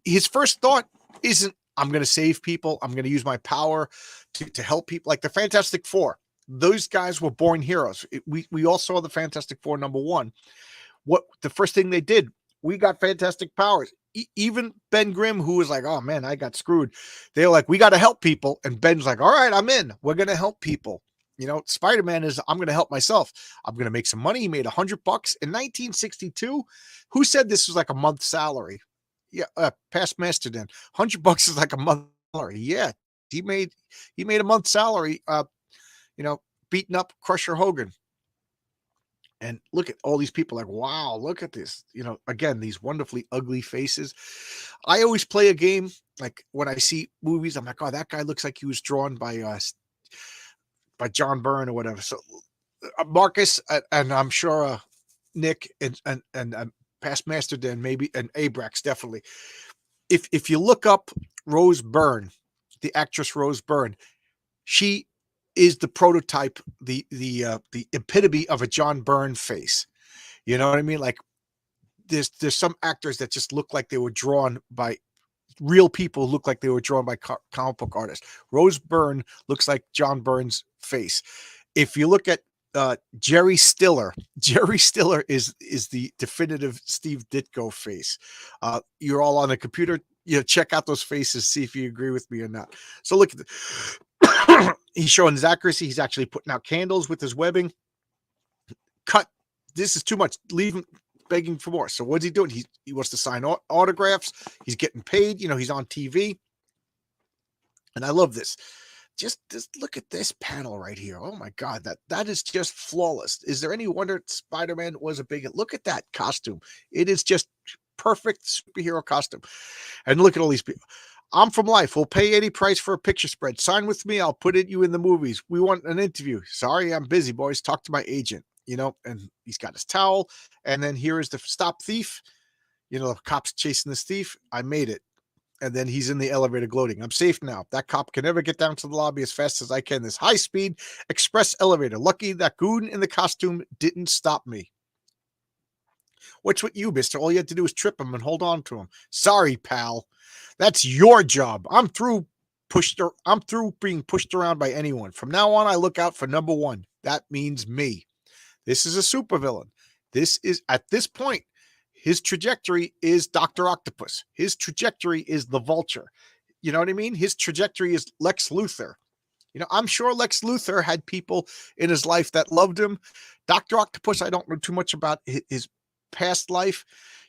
His first thought isn't, I'm going to save people. I'm going to use my power to help people. Like the Fantastic Four. Those guys were born heroes. We all saw the Fantastic Four #1. What the first thing they did, we got fantastic powers. Even Ben Grimm, who was like, oh man, I got screwed. They were like, we got to help people. And Ben's like, all right, I'm in. We're going to help people. Spider-Man is, I'm going to help myself. I'm going to make some money. He made $100 in 1962. Who said this was like a month's salary? Yeah, past Masterton. $100 is like a month salary. Yeah, he made a month's salary. Beating up Crusher Hogan. And look at all these people like, wow, look at this. Again, these wonderfully ugly faces. I always play a game like when I see movies, I'm like, oh, that guy looks like he was drawn by John Byrne or whatever. So Marcus and I'm sure Nick and past Masterton maybe, and Abrax definitely. If you look up Rose Byrne, the actress Rose Byrne, she is the prototype, the epitome of a John Byrne face. You know what I mean? Like there's some actors that just look like they were drawn by real people, look like they were drawn by comic book artists. Rose Byrne looks like John Byrne's face. If you look at Jerry Stiller is the definitive Steve Ditko face. You're all on the computer. Check out those faces, see if you agree with me or not. So look at he's showing his accuracy. He's actually putting out candles with his webbing. Cut. This is too much. Leave him begging for more. So what's he doing? He wants to sign autographs. He's getting paid. He's on TV. And I love this. Just look at this panel right here. Oh my God, that is just flawless. Is there any wonder Spider-Man was a big? Look at that costume. It is just perfect superhero costume. And look at all these people. I'm from life. We'll pay any price for a picture spread. Sign with me. I'll put you in the movies. We want an interview. Sorry, I'm busy, boys. Talk to my agent. And he's got his towel. And then here is the stop thief. The cops chasing this thief. I made it. And then he's in the elevator gloating. I'm safe now. That cop can never get down to the lobby as fast as I can. This high-speed express elevator. Lucky that goon in the costume didn't stop me. What's with you, mister? All you had to do was trip him and hold on to him. Sorry, pal. That's your job. I'm through being pushed around by anyone. From now on, I look out for #1. That means me. This is a supervillain. This is, at this point, his trajectory is Dr. Octopus. His trajectory is the Vulture. You know what I mean? His trajectory is Lex Luthor. I'm sure Lex Luthor had people in his life that loved him. Dr. Octopus, I don't know too much about his past life.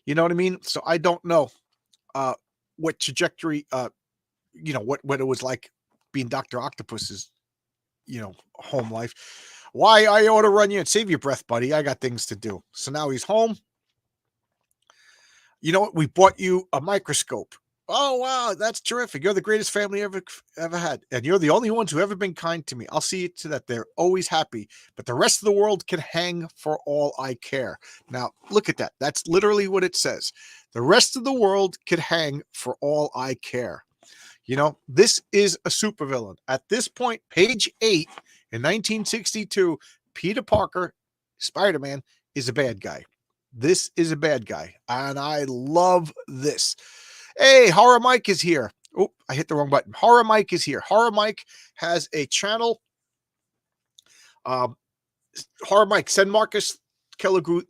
You know what I mean? So I don't know what trajectory, what it was like being Dr. Octopus's, home life. Why I ought to run you and save your breath, buddy. I got things to do. So now he's home. You know what? We bought you a microscope. Oh, wow. That's terrific. You're the greatest family ever had. And you're the only ones who ever been kind to me. I'll see to that they're always happy. But the rest of the world can hang for all I care. Now, look at that. That's literally what it says. The rest of the world could hang for all I care. This is a supervillain. At this point, page 8 in 1962, Peter Parker, Spider-Man, is a bad guy. This is a bad guy, and I love this. Hey, Horror Mike is here. Oh, I hit the wrong button. Horror Mike is here. Horror Mike has a channel. Horror Mike, send Marcus Kelligrew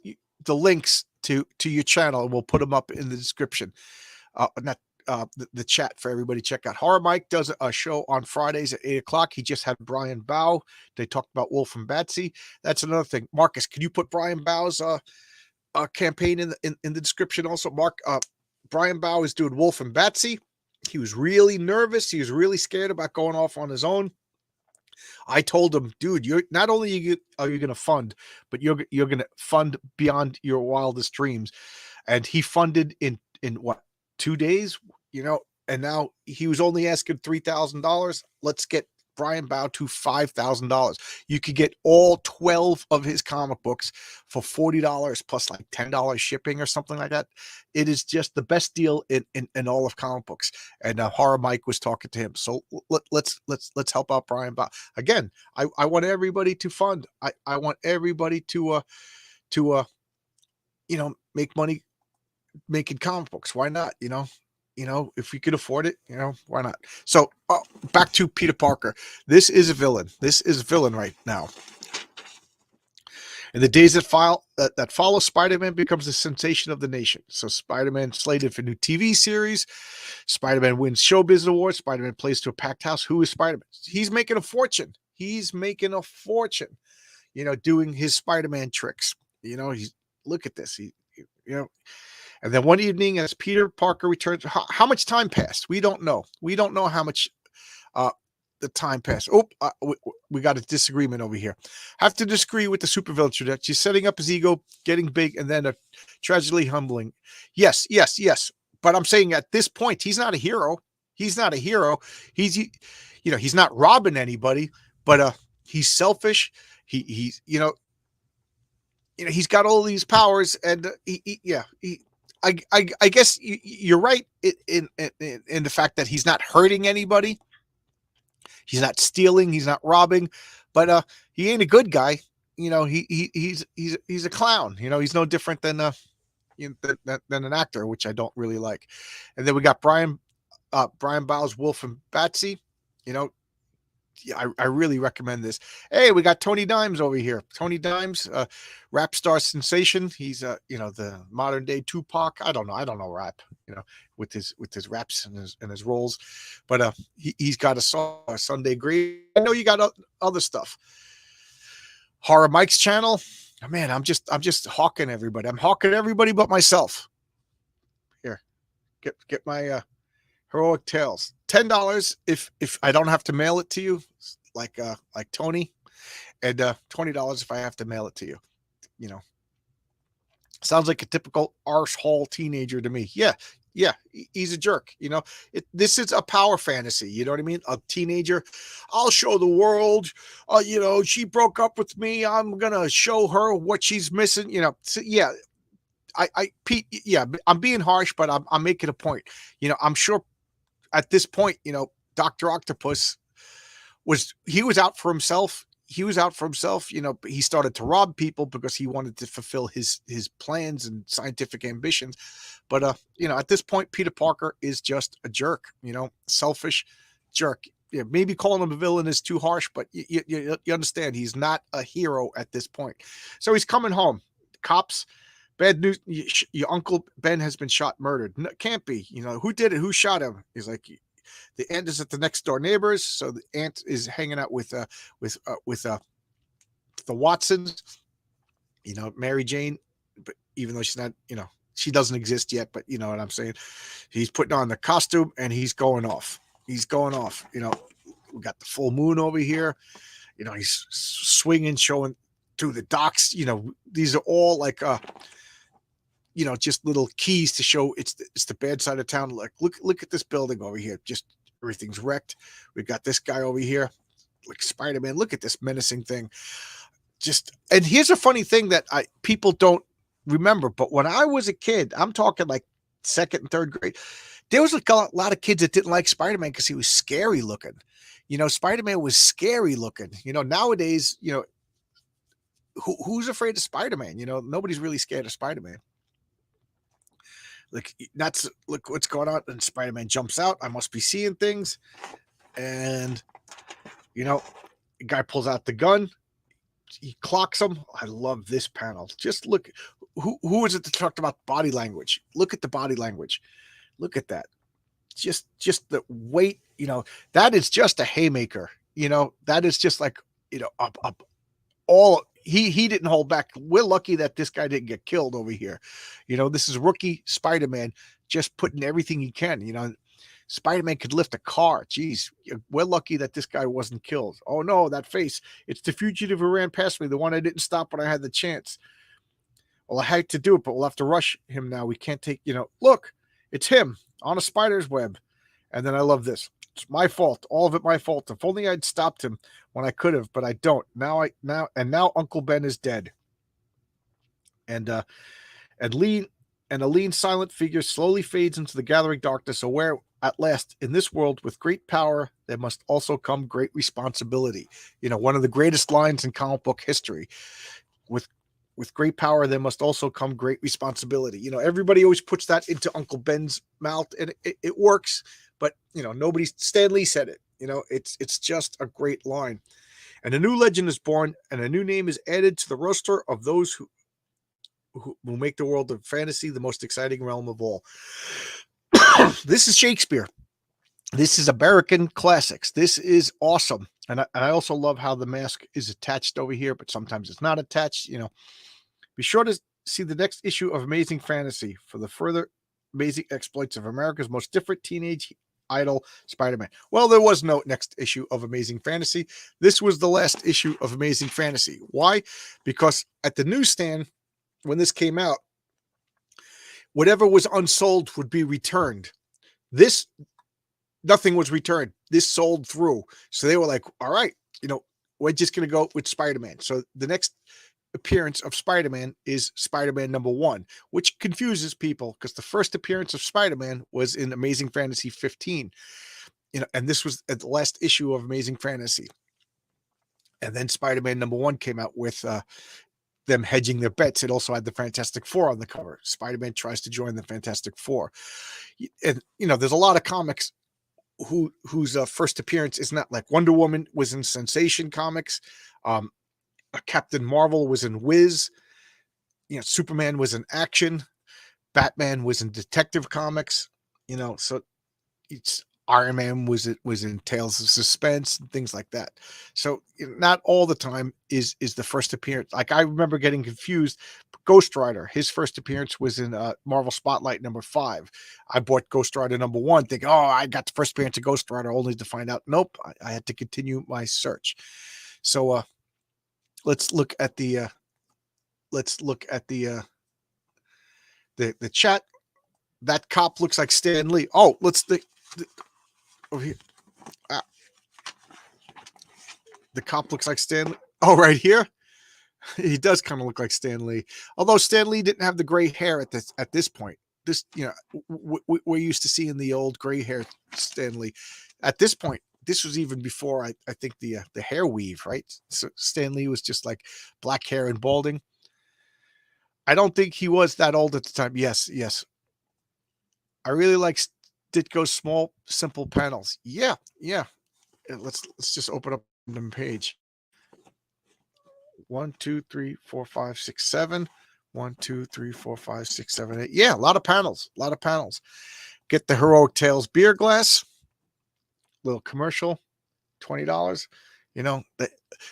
the links to your channel, and we'll put them up in the description. Not the chat for everybody. Check out. Horror Mike does a show on Fridays at 8 o'clock. He just had Brian Bow. They talked about Wolf and Batsy. That's another thing. Marcus, can you put Brian Bow's campaign in the description also? Brian Bow is doing Wolf and Batsy. He was really nervous. He was really scared about going off on his own. I told him, dude, you're not only are you going to fund, but you're going to fund beyond your wildest dreams. And he funded in what, 2 days, and now he was only asking $3,000. Let's get Brian Bow to $5,000. You could get all 12 of his comic books for $40 plus like $10 shipping or something like that. It is just the best deal in all of comic books. And Horror Mike was talking to him. So let's help out Brian Bow. Again, I want everybody to fund. I want everybody to make money making comic books. Why not? If we could afford it, why not? So back to Peter Parker. This is a villain. This is a villain right now. In the days that follow, Spider-Man becomes the sensation of the nation. So Spider-Man slated for new TV series. Spider-Man wins Showbiz Awards. Spider-Man plays to a packed house. Who is Spider-Man? He's making a fortune. He's making a fortune, doing his Spider-Man tricks. Look at this. And then one evening, as Peter Parker returns, how much time passed? We don't know. We don't know how much the time passed. We got a disagreement over here. Have to disagree with the supervillain trajectory. She's setting up his ego, getting big, and then tragically humbling. Yes. But I'm saying at this point, he's not a hero. He's not a hero. He's not robbing anybody, but he's selfish. He's got all these powers, and I guess you're right in the fact that he's not hurting anybody. He's not stealing. He's not robbing, but he ain't a good guy. He's a clown. He's no different than an actor, which I don't really like. And then we got Brian Bow's Wolf and Batsy. I really recommend this. Hey, we got Tony Dimes over here. Tony Dimes, rap star sensation. He's the modern day Tupac. I don't know rap, with his raps and his roles, but he's got a song, Sunday Green. I know you got other stuff. Horror Mike's channel. Oh, man, I'm just hawking everybody. I'm hawking everybody but myself. Here, get my Heroic Tales. $10 if I don't have to mail it to you, like Tony, and $20 if I have to mail it to you. Sounds like a typical arsehole teenager to me. Yeah, he's a jerk. This is a power fantasy. You know what I mean? A teenager. I'll show the world. She broke up with me. I'm gonna show her what she's missing. So, yeah. Pete. Yeah, I'm being harsh, but I'm making a point. I'm sure. At this point, Dr. Octopus was out for himself. He started to rob people because he wanted to fulfill his plans and scientific ambitions. But, at this point, Peter Parker is just a jerk, selfish jerk. Yeah, maybe calling him a villain is too harsh, but you understand he's not a hero at this point. So he's coming home. Cops. Bad news, your Uncle Ben has been shot, murdered. No, can't be. Who did it? Who shot him? He's like, the aunt is at the next door neighbors. So the aunt is hanging out with the Watsons, Mary Jane, but even though she's not, she doesn't exist yet, but you know what I'm saying? He's putting on the costume and he's going off. We got the full moon over here. He's swinging, showing through the docks. These are all like, just little keys to show it's the bad side of town. Like, look at this building over here. Just everything's wrecked. We got this guy over here, like Spider-Man. Look at this menacing thing. And here's a funny thing that people don't remember. But when I was a kid, I'm talking like second and third grade, there was a lot of kids that didn't like Spider-Man because he was scary looking. Spider-Man was scary looking. Nowadays, who's afraid of Spider-Man? Nobody's really scared of Spider-Man. Like, look what's going on. And Spider-Man jumps out. I must be seeing things. And, the guy pulls out the gun. He clocks him. I love this panel. Just look. Who is it that talked about body language? Look at the body language. Look at that. Just the weight, that is just a haymaker. That is just like, up all. He didn't hold back. We're lucky that this guy didn't get killed over here. This is rookie Spider-Man just putting everything he can. Spider-Man could lift a car. Jeez, we're lucky that this guy wasn't killed. Oh no, that face. It's the fugitive who ran past me, the one I didn't stop when I had the chance. Well, I hate to do it, but we'll have to rush him now. We can't take, look, it's him on a spider's web. And then I love this. It's my fault. All of it my fault. If only I'd stopped him when I could have, but I don't. Now Uncle Ben is dead. And a lean silent figure slowly fades into the gathering darkness, aware at last, in this world with great power there must also come great responsibility. One of the greatest lines in comic book history. With great power there must also come great responsibility. Everybody always puts that into Uncle Ben's mouth, and it works. But Stan Lee said it. It's just a great line. And a new legend is born, and a new name is added to the roster of those who make the world of fantasy the most exciting realm of all. This is Shakespeare. This is American classics. This is awesome. And I also love how the mask is attached over here, but sometimes it's not attached. Be sure to see the next issue of Amazing Fantasy for the further amazing exploits of America's most different teenage idol, Spider-Man. Well, there was no next issue of Amazing Fantasy. This was the last issue of Amazing Fantasy. Why? Because at the newsstand, when this came out, whatever was unsold would be returned. Nothing was returned. This sold through. So they were like, all right, we're just going to go with Spider-Man. So the next appearance of Spider-Man is Spider-Man #1, which confuses people because the first appearance of Spider-Man was in Amazing Fantasy 15. And this was at the last issue of Amazing Fantasy. And then Spider-Man #1 came out with them hedging their bets. It also had the Fantastic Four on the cover. Spider-Man tries to join the Fantastic Four. And, there's a lot of comics whose first appearance is not like Wonder Woman was in Sensation Comics. Captain Marvel was in Wiz. Superman was in Action. Batman was in Detective Comics. So it's Iron Man was in Tales of Suspense and things like that. So not all the time is the first appearance. Like I remember getting confused. Ghost Rider, his first appearance was in Marvel Spotlight #5. I bought Ghost Rider #1, thinking, oh, I got the first appearance of Ghost Rider, only to find out, nope, I had to continue my search. So let's look at the chat. That cop looks like Stan Lee. Oh, over here. The cop looks like Stan Lee. Oh, right here. He does kind of look like Stan Lee. Although Stan Lee didn't have the gray hair at this point. This, we're used to seeing the old gray hair Stan Lee. At this point, this was even before I think the hair weave, right? So Stan Lee was just like black hair and balding. I don't think he was that old at the time. Yes. I really like Ditko's small, simple panels. Yeah. Let's just open up the page. 1, 2, 3, 4, 5, 6, 7. 1, 2, 3, 4, 5, 6, 7, 8. Yeah, a lot of panels. Get the Heroic Tales beer glass. Little commercial, $20. They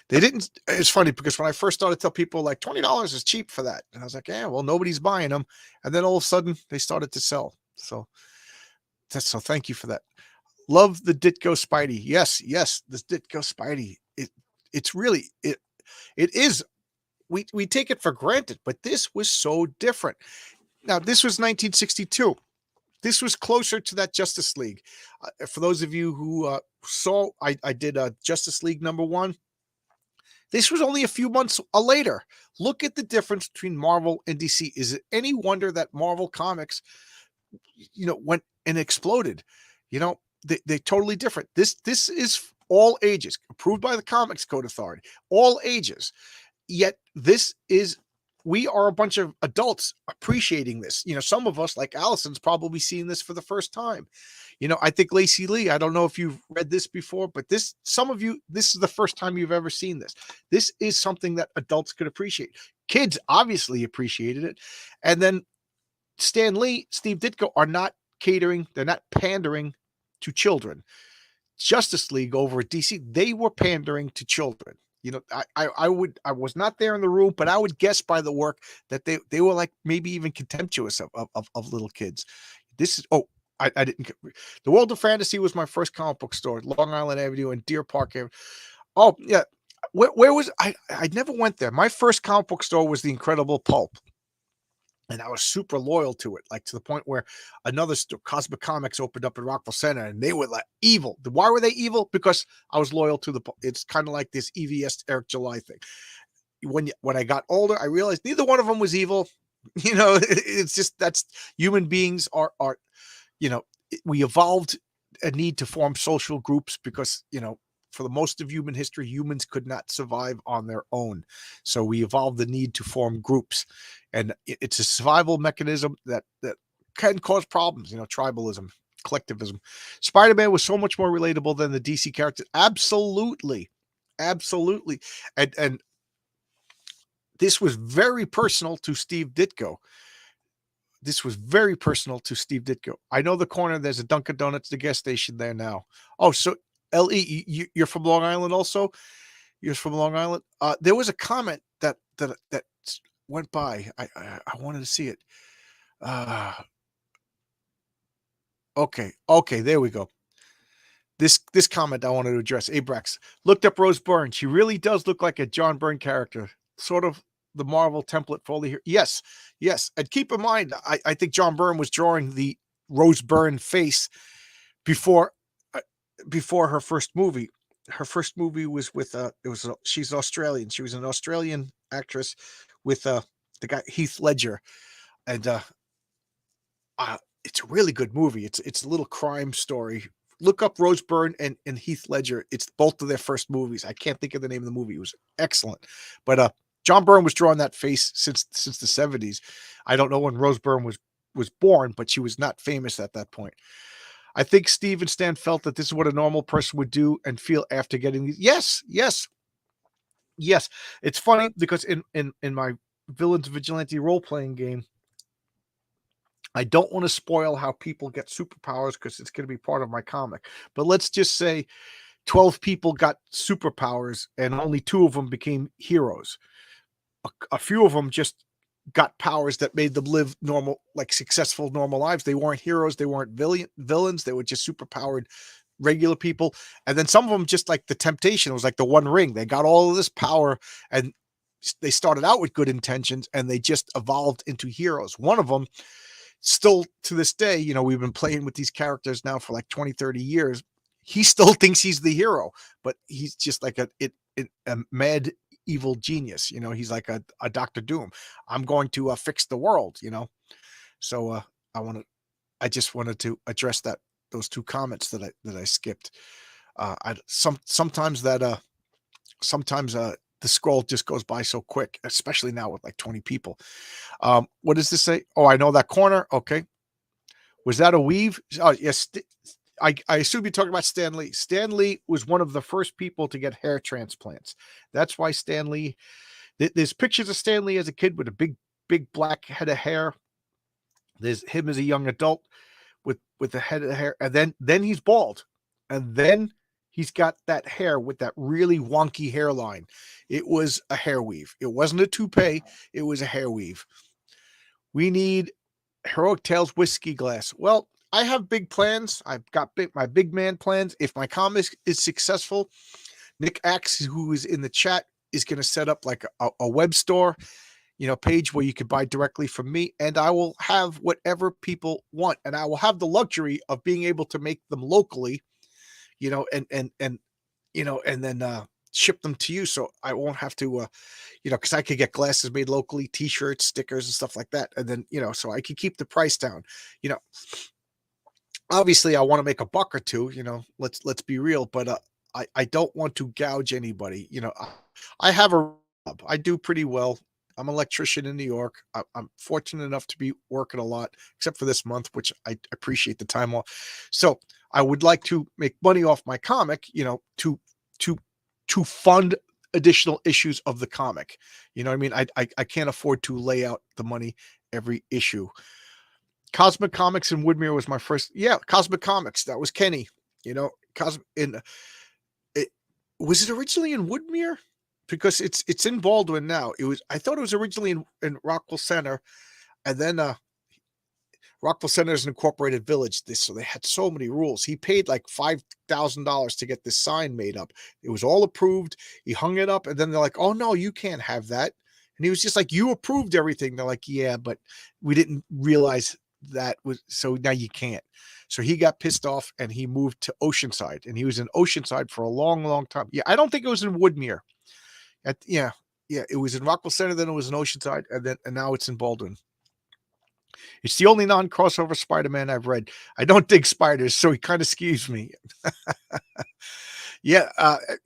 didn't. It's funny because when I first started to tell people like $20 is cheap for that, and I was like, yeah, well, nobody's buying them. And then all of a sudden they started to sell. So thank you for that. Love the Ditko Spidey. Yes, this Ditko Spidey. It's really it is. We take it for granted, but this was so different. Now, this was 1962. This was closer to that Justice League. For those of you who saw, I did Justice League #1. This was only a few months later. Look at the difference between Marvel and DC. Is it any wonder that Marvel Comics, went and exploded? They're totally different. This is all ages, approved by the Comics Code Authority, all ages. yet we are a bunch of adults appreciating this. Some of us, like Allison's, probably seeing this for the first time. I think Lacey Lee, I don't know if you've read this before, but some of you, this is the first time you've ever seen this. This is something that adults could appreciate. Kids obviously appreciated it. And then Stan Lee, Steve Ditko are not catering, they're not pandering to children. Justice League over at DC, they were pandering to children. I was not there in the room, but I would guess by the work that they were like maybe even contemptuous of little kids. I didn't. The World of Fantasy was my first comic book store, Long Island Avenue and Deer Park Avenue. Oh yeah, where was I? I never went there. My first comic book store was the Incredible Pulp. And I was super loyal to it, like to the point where another store, Cosmic Comics, opened up in Rockville Center, and they were like evil. Why were they evil? Because I was loyal to it's kind of like this EVS Eric July thing. When I got older, I realized neither one of them was evil. It's just that's human beings are we evolved a need to form social groups because for the most of human history, humans could not survive on their own. So we evolved the need to form groups, and it's a survival mechanism that can cause problems, tribalism, collectivism. Spider-Man was so much more relatable than the DC characters. Absolutely. Absolutely. And this was very personal to Steve Ditko. I know the corner, there's a Dunkin' Donuts, the gas station there now. Oh, so L.E., you're from Long Island also? You're from Long Island? There was a comment that went by. I wanted to see it. Okay, there we go. This comment I wanted to address. Abrax looked up Rose Byrne. She really does look like a John Byrne character, sort of the Marvel template for all the here. Yes. And keep in mind, I think John Byrne was drawing the Rose Byrne face before her first movie. Her first movie was with she's Australian. She was an Australian actress with the guy Heath Ledger, and it's a really good movie. It's a little crime story. Look up Rose Byrne and Heath Ledger. It's both of their first movies. I can't think of the name of the movie. It was excellent, but John Byrne was drawing that face since the 70s. I don't know when Rose Byrne was born, but she was not famous at that point. I think Steve and Stan felt that this is what a normal person would do and feel after getting these. Yes. It's funny because in my Villains Vigilante role-playing game, I don't want to spoil how people get superpowers because it's going to be part of my comic. But let's just say 12 people got superpowers and only 2 of them became heroes. A few of them just got powers that made them live normal, like successful, normal lives. They weren't heroes. They weren't villains. They were just superpowered regular people. And then some of them, just like the Temptation, it was like the One Ring. They got all of this power and they started out with good intentions and they just evolved into heroes. One of them, still to this day, we've been playing with these characters now for like 20, 30 years. He still thinks he's the hero, but he's just like a mad evil genius. He's like a Dr. Doom. I'm going to fix the world, So I just wanted to address those 2 comments that I skipped. Sometimes the scroll just goes by so quick, especially now with like 20 people. What does this say? Oh, I know that corner. Okay. Was that a weave? Oh, yes. I assume you're talking about Stan Lee. Stan Lee was one of the first people to get hair transplants. That's why Stan Lee, there's pictures of Stan Lee as a kid with a big black head of hair. There's him as a young adult with a head of hair. And then he's bald. And then he's got that hair with that really wonky hairline. It was a hair weave. It wasn't a toupee. It was a hair weave. We need Heroic Tales whiskey glass. Well, I have big plans. I've got my big man plans. If my comic is successful, Nick Axe, who is in the chat, is going to set up like a web store, page where you can buy directly from me, and I will have whatever people want, and I will have the luxury of being able to make them locally, and then ship them to you. So I won't have to, because I could get glasses made locally, T-shirts, stickers, and stuff like that, and then so I can keep the price down. Obviously, I want to make a buck or two. Let's be real, but I don't want to gouge anybody. I have a I do pretty well. I'm an electrician in New York. I'm fortunate enough to be working a lot, except for this month, which I appreciate the time off. So I would like to make money off my comic, to to fund additional issues of the comic. You know what I mean? I can't afford to lay out the money every issue. Cosmic Comics in Woodmere was my first. Yeah, Cosmic Comics. That was Kenny. Cosmic in it was it originally in Woodmere? Because it's in Baldwin now. I thought it was originally in Rockville Center, and then Rockville Center is an incorporated village. So they had so many rules. He paid like $5,000 to get this sign made up. It was all approved. He hung it up, and then they're like, "Oh no, you can't have that." And he was just like, "You approved everything." They're like, "Yeah, but we didn't realize that was so now you can't." So he got pissed off and he moved to Oceanside, and he was in Oceanside for a long, long time. Yeah, I don't think it was in Woodmere. Yeah, it was in Rockville Center, then it was in Oceanside, and now it's in Baldwin. It's the only non-crossover Spider-Man I've read. I don't dig spiders, so he kind of skews me. Yeah,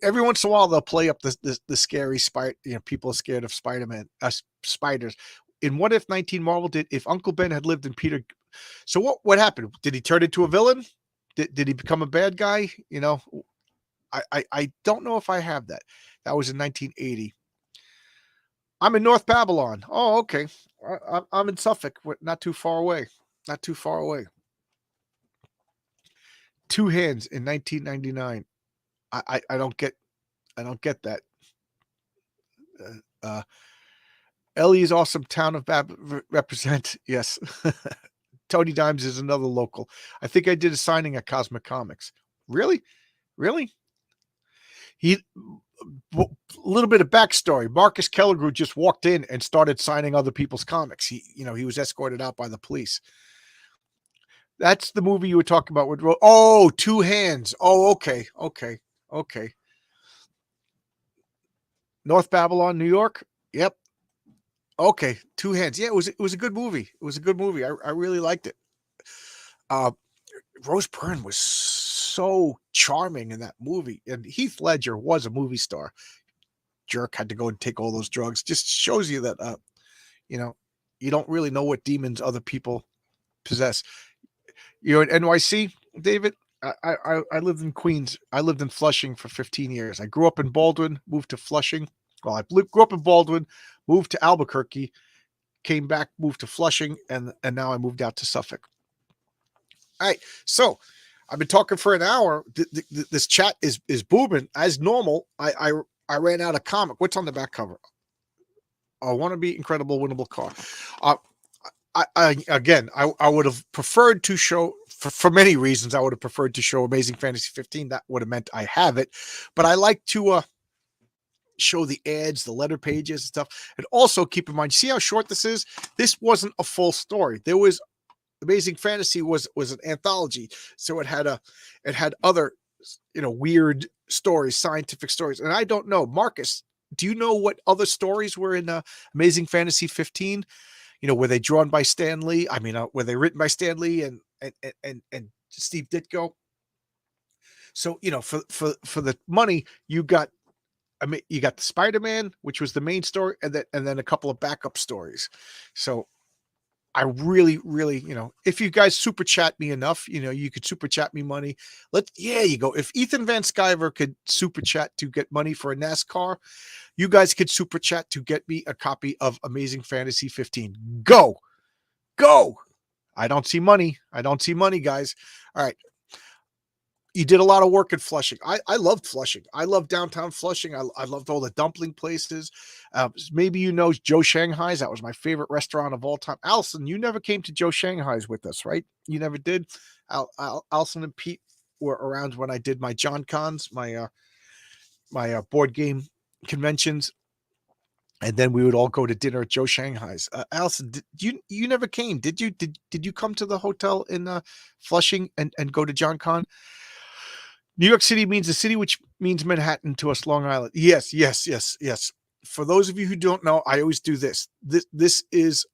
every once in a while they'll play up the scary spider. People are scared of Spider-Man, spiders. In What If 19 Marvel did if Uncle Ben had lived in Peter. So what happened? Did he turn into a villain? Did he become a bad guy? I don't know if I have that. That was in 1980. I'm in North Babylon. Oh, okay. I'm in Suffolk, not too far away. Not too far away. Two Hands in 1999. I don't get that. Ellie's awesome town of represent. Yes. Tony Dimes is another local. I think I did a signing at Cosmic Comics. Really? A little bit of backstory. Marcus Kelligrew just walked in and started signing other people's comics. He was escorted out by the police. That's the movie you were talking about with Two Hands. Oh, okay. North Babylon, New York. Yep. Okay, Two Hands. Yeah, it was a good movie. It was a good movie. I really liked it. Rose Byrne was so charming in that movie, and Heath Ledger was a movie star. Jerk had to go and take all those drugs. Just shows you that you don't really know what demons other people possess. You're in NYC, David. I lived in Queens. I lived in Flushing for 15 years. I grew up in Baldwin, moved to Flushing. Well, I grew up in Baldwin, moved to Albuquerque, came back, moved to Flushing, and now I moved out to Suffolk. All right, so I've been talking for an hour. This chat is booming as normal. I ran out of comic. What's on the back cover? I want to be incredible, winnable car. I would have preferred to show for many reasons. I would have preferred to show Amazing Fantasy 15. That would have meant I have it, but I like to show the ads, the letter pages and stuff. And also keep in mind, see how short this is? This wasn't a full story. There was Amazing Fantasy was an anthology, so it had other weird stories, scientific stories. And I don't know, Marcus, do you know what other stories were in Amazing Fantasy 15? Were they drawn by Stan Lee? I mean, were they written by Stan Lee and Steve Ditko? So for the money, you got the Spider-Man, which was the main story, and then a couple of backup stories. So I really, really, if you guys super chat me enough, you could super chat me money. You go. If Ethan Van Sciver could super chat to get money for a NASCAR, you guys could super chat to get me a copy of Amazing Fantasy 15. Go. I don't see money, guys. All right. You did a lot of work in Flushing. I loved Flushing. I loved downtown Flushing. I loved all the dumpling places. Maybe Joe Shanghai's. That was my favorite restaurant of all time. Allison, you never came to Joe Shanghai's with us, right? You never did. Allison and Pete were around when I did my John Cons, my board game conventions, and then we would all go to dinner at Joe Shanghai's. Allison, you never came, did you? Did you come to the hotel in Flushing and go to John Con? New York City means the city, which means Manhattan to us, Long Island. Yes. For those of you who don't know, I always do this. This is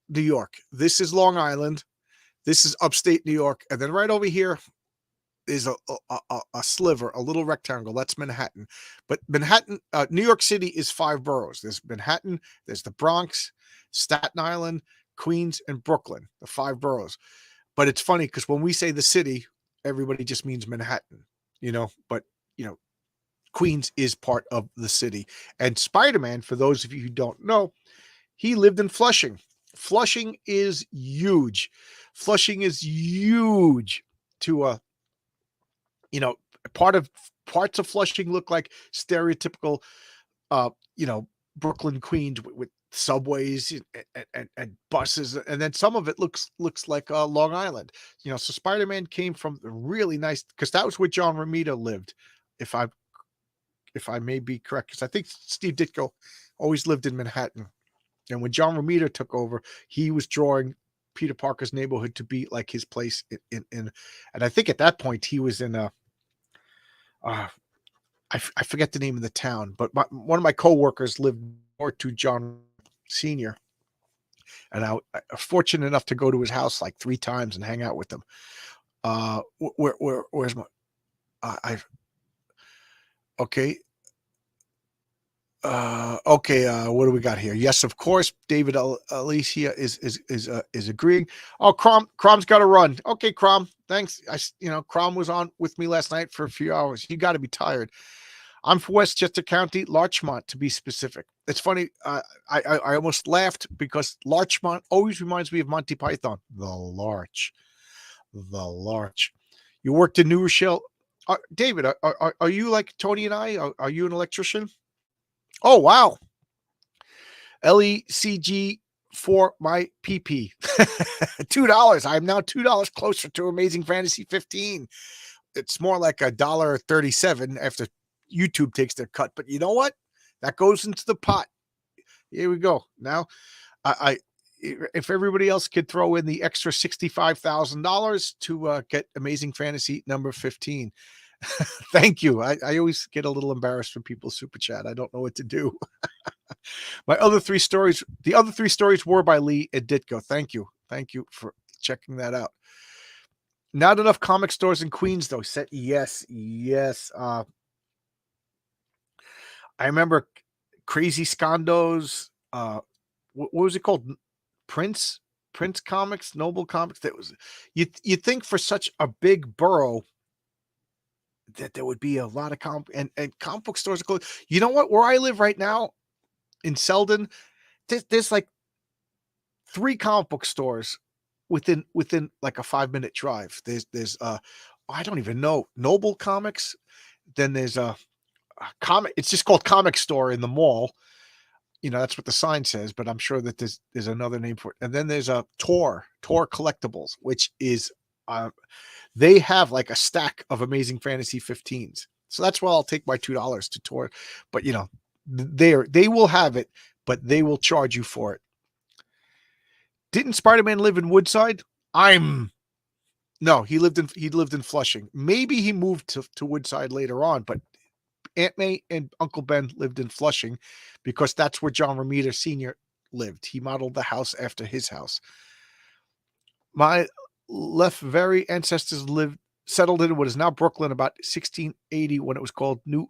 New York. This is Long Island. This is upstate New York. And then right over here is a sliver, a little rectangle. That's Manhattan. But Manhattan, New York City is 5 boroughs. There's Manhattan, there's the Bronx, Staten Island, Queens, and Brooklyn, the 5 boroughs. But it's funny because when we say the city, everybody just means Manhattan, but Queens is part of the city. And Spider-Man, for those of you who don't know, he lived in Flushing. Flushing is huge. Flushing is huge to you know, parts of Flushing look like stereotypical uh, Brooklyn, Queens with subways and buses, and then some of it looks like Long Island. So Spider-Man came from really nice because that was where John Romita lived, if I may be correct, because I think Steve Ditko always lived in Manhattan. And when John Romita took over, he was drawing Peter Parker's neighborhood to be like his place in and I think at that point he was in I forget the name of the town, but one of my coworkers lived more to John Senior, and I was fortunate enough to go to his house like 3 times and hang out with him. Where's my I okay. Okay, what do we got here? Yes, of course, David Alicia is agreeing. Oh, Crom's got to run. Okay, Crom, thanks. Crom was on with me last night for a few hours. You got to be tired. I'm from Westchester County, Larchmont, to be specific. It's funny. I almost laughed because Larchmont always reminds me of Monty Python. The Larch. You worked in New Rochelle. David, are you like Tony and I? Are you an electrician? Oh, wow. LECG for my PP. $2. I'm now $2 closer to Amazing Fantasy 15. It's more like $1.37 after YouTube takes their cut. But you know what? That goes into the pot. Here we go. Now, if everybody else could throw in the extra $65,000 to get Amazing Fantasy number 15. Thank you. I always get a little embarrassed when people super chat. I don't know what to do. The other 3 stories were by Lee and Ditko. Thank you for checking that out. Not enough comic stores in Queens, though. Yes. I remember Crazy Scondos. What was it called? Prince Comics, Noble Comics. That was you think for such a big borough that there would be a lot of comic book stores are closed. You know what? Where I live right now in Selden, there's like 3 comic book stores within like a 5-minute drive. There's I don't even know, Noble Comics. Then there's a comic. It's just called Comic Store in the mall. That's what the sign says, but I'm sure that there's another name for it. And then there's a Tor Collectibles, which is they have like a stack of Amazing Fantasy 15s. So that's why I'll take my $2 to Tor. But they will have it, but they will charge you for it. Didn't Spider-Man live in Woodside? No, he lived in Flushing. Maybe he moved to Woodside later on, but Aunt May and Uncle Ben lived in Flushing because that's where John Romita Sr. lived. He modeled the house after his house. My Lefevre ancestors settled in what is now Brooklyn about 1680 when it was called New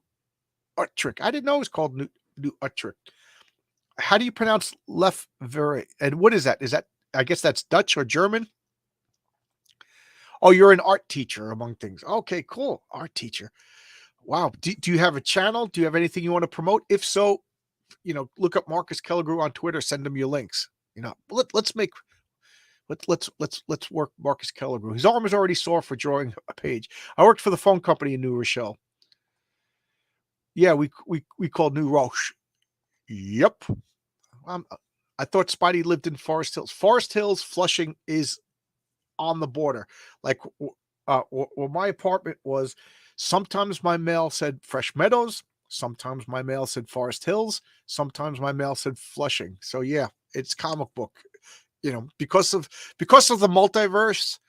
Utrecht. I didn't know it was called New Utrecht. How do you pronounce Lefevre? And what is that? I guess that's Dutch or German? Oh, you're an art teacher, among things. Okay, cool. Art teacher. Wow. Do you have a channel? Do you have anything you want to promote? If so, look up Marcus Kellegrew on Twitter. Send him your links. Let's work Marcus Kellegrew. His arm is already sore for drawing a page. I worked for the phone company in New Rochelle. Yeah, we called New Roche. Yep. I thought Spidey lived in Forest Hills. Forest Hills, Flushing is on the border. Like where my apartment was, sometimes my mail said Fresh Meadows, sometimes my mail said Forest Hills, sometimes my mail said Flushing. So yeah, it's comic book. Because of the multiverse,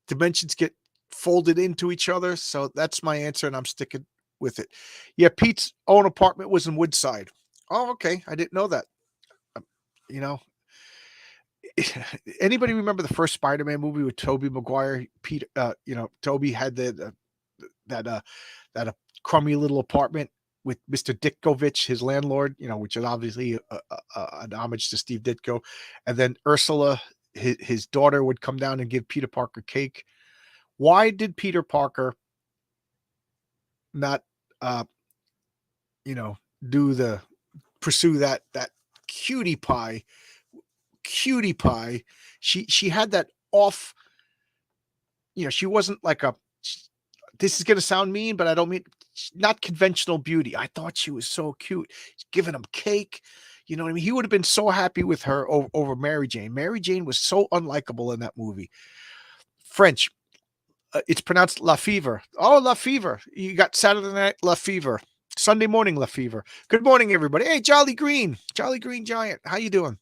dimensions get folded into each other. So that's my answer, and I'm sticking with it. Yeah, Pete's own apartment was in Woodside. Oh, okay. I didn't know that. Anybody remember the first Spider-Man movie with Tobey Maguire? Peter, Tobey had that that crummy little apartment with Mr. Ditkovich, his landlord, which is obviously an homage to Steve Ditko. And then Ursula, his daughter, would come down and give Peter Parker cake. Why did Peter Parker not, uh, you know, pursue that cutie pie? Cutie pie. She had that off. She wasn't like this is going to sound mean, but I don't mean not conventional beauty. I thought she was so cute. She's giving him cake. You know what I mean? He would have been so happy with her over Mary Jane. Mary Jane was so unlikable in that movie. French. It's pronounced La Fever. Oh, La Fever. You got Saturday Night La Fever. Sunday morning La Fever. Good morning, everybody. Hey, Jolly Green Giant. How you doing?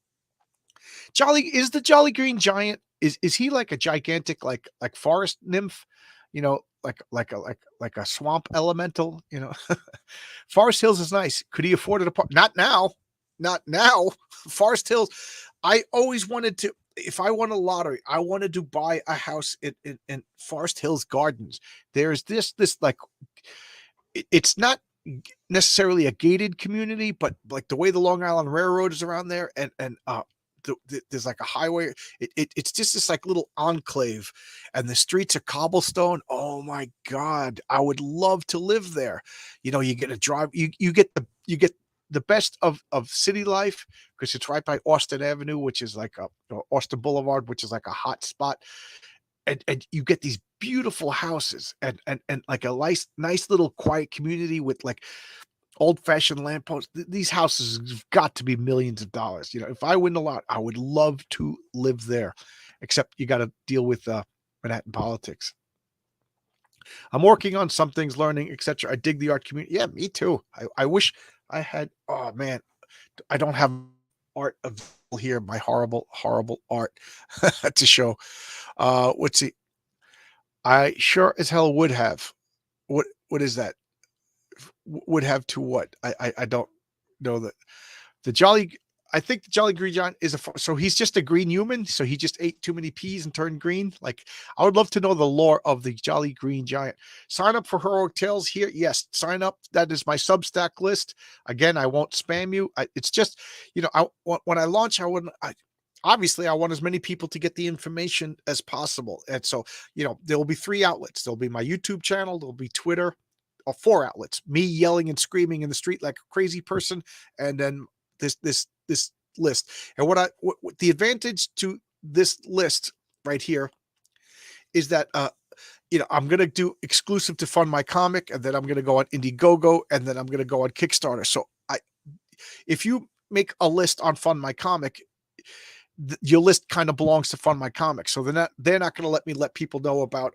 Is the Jolly Green Giant, is he like a gigantic like forest nymph? Like a swamp elemental, Forest Hills is nice. Could he afford it? Not now. Not now. Forest Hills. I always wanted to, if I won a lottery, I wanted to buy a house in Forest Hills Gardens. There's this like, it's not necessarily a gated community, but like the way the Long Island Railroad is around there, and there's like a highway. It's just this like little enclave, and the streets are cobblestone. Oh my God, I would love to live there. You get a drive. You get the best of city life because it's right by Austin Avenue, which is like Austin Boulevard, which is like a hot spot, and you get these beautiful houses and like a nice little quiet community with like old-fashioned lampposts. These houses have got to be millions of dollars. If I win a lot, I would love to live there, except you got to deal with Manhattan politics. I'm working on some things, learning, etc. I dig the art community. Yeah, me too. I wish I had. Oh man, I don't have art available here. My horrible art to show. Let's see. I sure as hell would have. What is that? Would have to what? I don't know that I think the Jolly Green Giant so he's just a green human. So he just ate too many peas and turned green. Like, I would love to know the lore of the Jolly Green Giant. Sign up for Heroic Tales here. Yes, sign up. That is my Substack list. Again, I won't spam you. It's just, when I launch, obviously I want as many people to get the information as possible. And so, there will be 3 outlets. There'll be my YouTube channel. There'll be Twitter. Or 4 outlets, me yelling and screaming in the street like a crazy person, and then this list. And what the advantage to this list right here is that I'm gonna do exclusive to Fund My Comic, and then I'm gonna go on Indiegogo, and then I'm gonna go on Kickstarter. So if you make a list on Fund My Comic, your list kind of belongs to Fund My Comic. So they're not gonna let people know about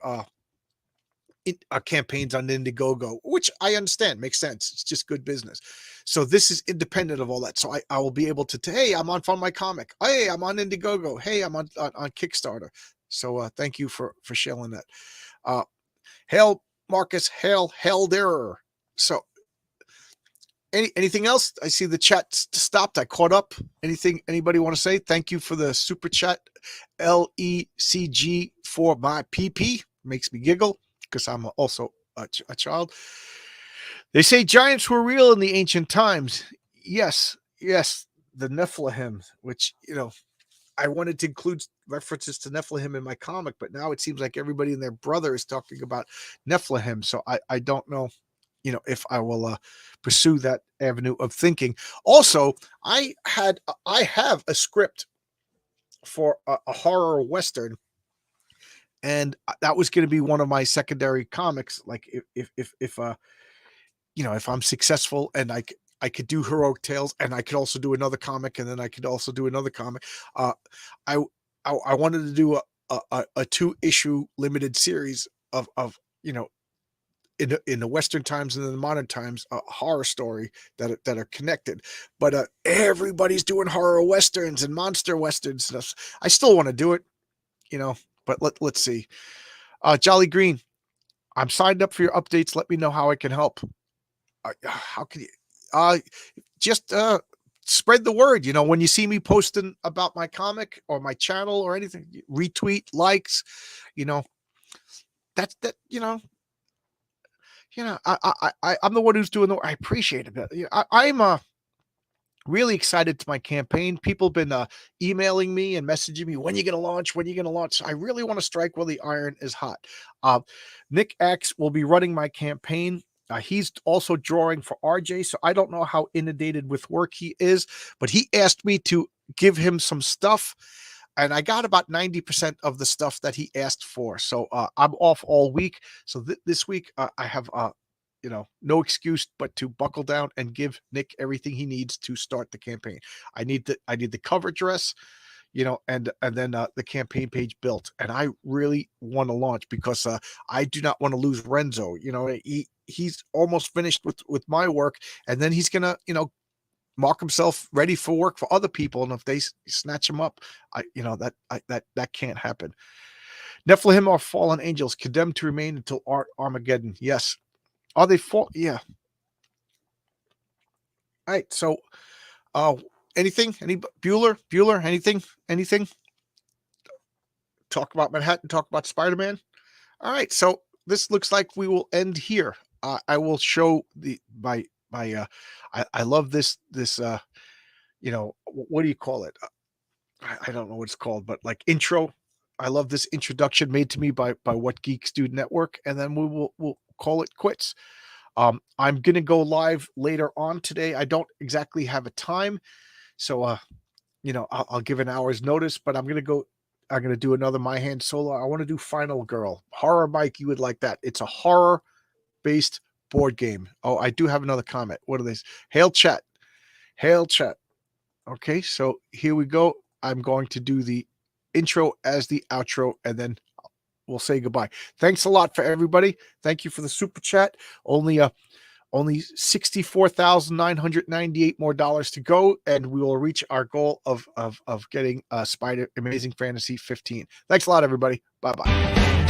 campaigns on Indiegogo, which I understand makes sense. It's just good business. So this is independent of all that. So I will be able to, hey, I'm on Fund My Comic. Hey, I'm on Indiegogo. Hey, I'm on Kickstarter. So thank you for sharing that. Hail Marcus, hail there. So anything else? I see the chat stopped. I caught up. Anybody want to say? Thank you for the super chat. LECG for my PP. Makes me giggle, because I'm also a child. They say giants were real in the ancient times. Yes, the Nephilim, which, I wanted to include references to Nephilim in my comic, but now it seems like everybody and their brother is talking about Nephilim. So I don't know, if I will pursue that avenue of thinking. Also, I have a script for a horror Western, and that was going to be one of my secondary comics. Like if I'm successful, and I could do Heroic Tales, and I could also do another comic, and then I could also do another comic. I wanted to do a 2-issue limited series of in the Western times and in the modern times, a horror story that are connected. But everybody's doing horror Westerns and monster Westerns stuff. I still want to do it, but let's see. Jolly Green, I'm signed up for your updates. Let me know how I can help. How can you? Just spread the word. You know, when you see me posting about my comic or my channel or anything, retweet, likes, you know, that's that, I'm the one who's doing the work. I appreciate it. I'm really excited to my campaign. People have been emailing me and messaging me, when you going to launch, when you going to launch. I really want to strike while the iron is hot. Nick X will be running my campaign. He's also drawing for RJ, so I don't know how inundated with work he is, but he asked me to give him some stuff, and I got about 90% of the stuff that he asked for. So I'm off all week. So this week I have no excuse but to buckle down and give Nick everything he needs to start the campaign. I need the cover dress, and then the campaign page built. And I really want to launch because I do not want to lose Renzo. He's almost finished with my work, and then he's gonna, mark himself ready for work for other people. And if they snatch him up, that can't happen. Nephilim are fallen angels, condemned to remain until Armageddon. Yes. Are they Yeah. All right. So, anything? Any Bueller? Anything? Talk about Manhattan. Talk about Spider-Man. All right. So this looks like we will end here. I will show my. I love this. What do you call it? I don't know what it's called, but like intro. I love this introduction made to me by What Geeks Do Network, and then we'll call it quits. I'm going to go live later on today. I don't exactly have a time. So, I'll give an hour's notice, but I'm going to do another My Hand solo. I want to do Final Girl. Horror Mike, you would like that. It's a horror-based board game. Oh, I do have another comment. What are these? Hail chat. Okay, so here we go. I'm going to do the intro as the outro, and then we'll say goodbye. Thanks a lot for everybody. Thank you for the super chat. Only $64,998 more to go, and we will reach our goal of getting Amazing Fantasy 15. Thanks a lot, everybody. Bye-bye.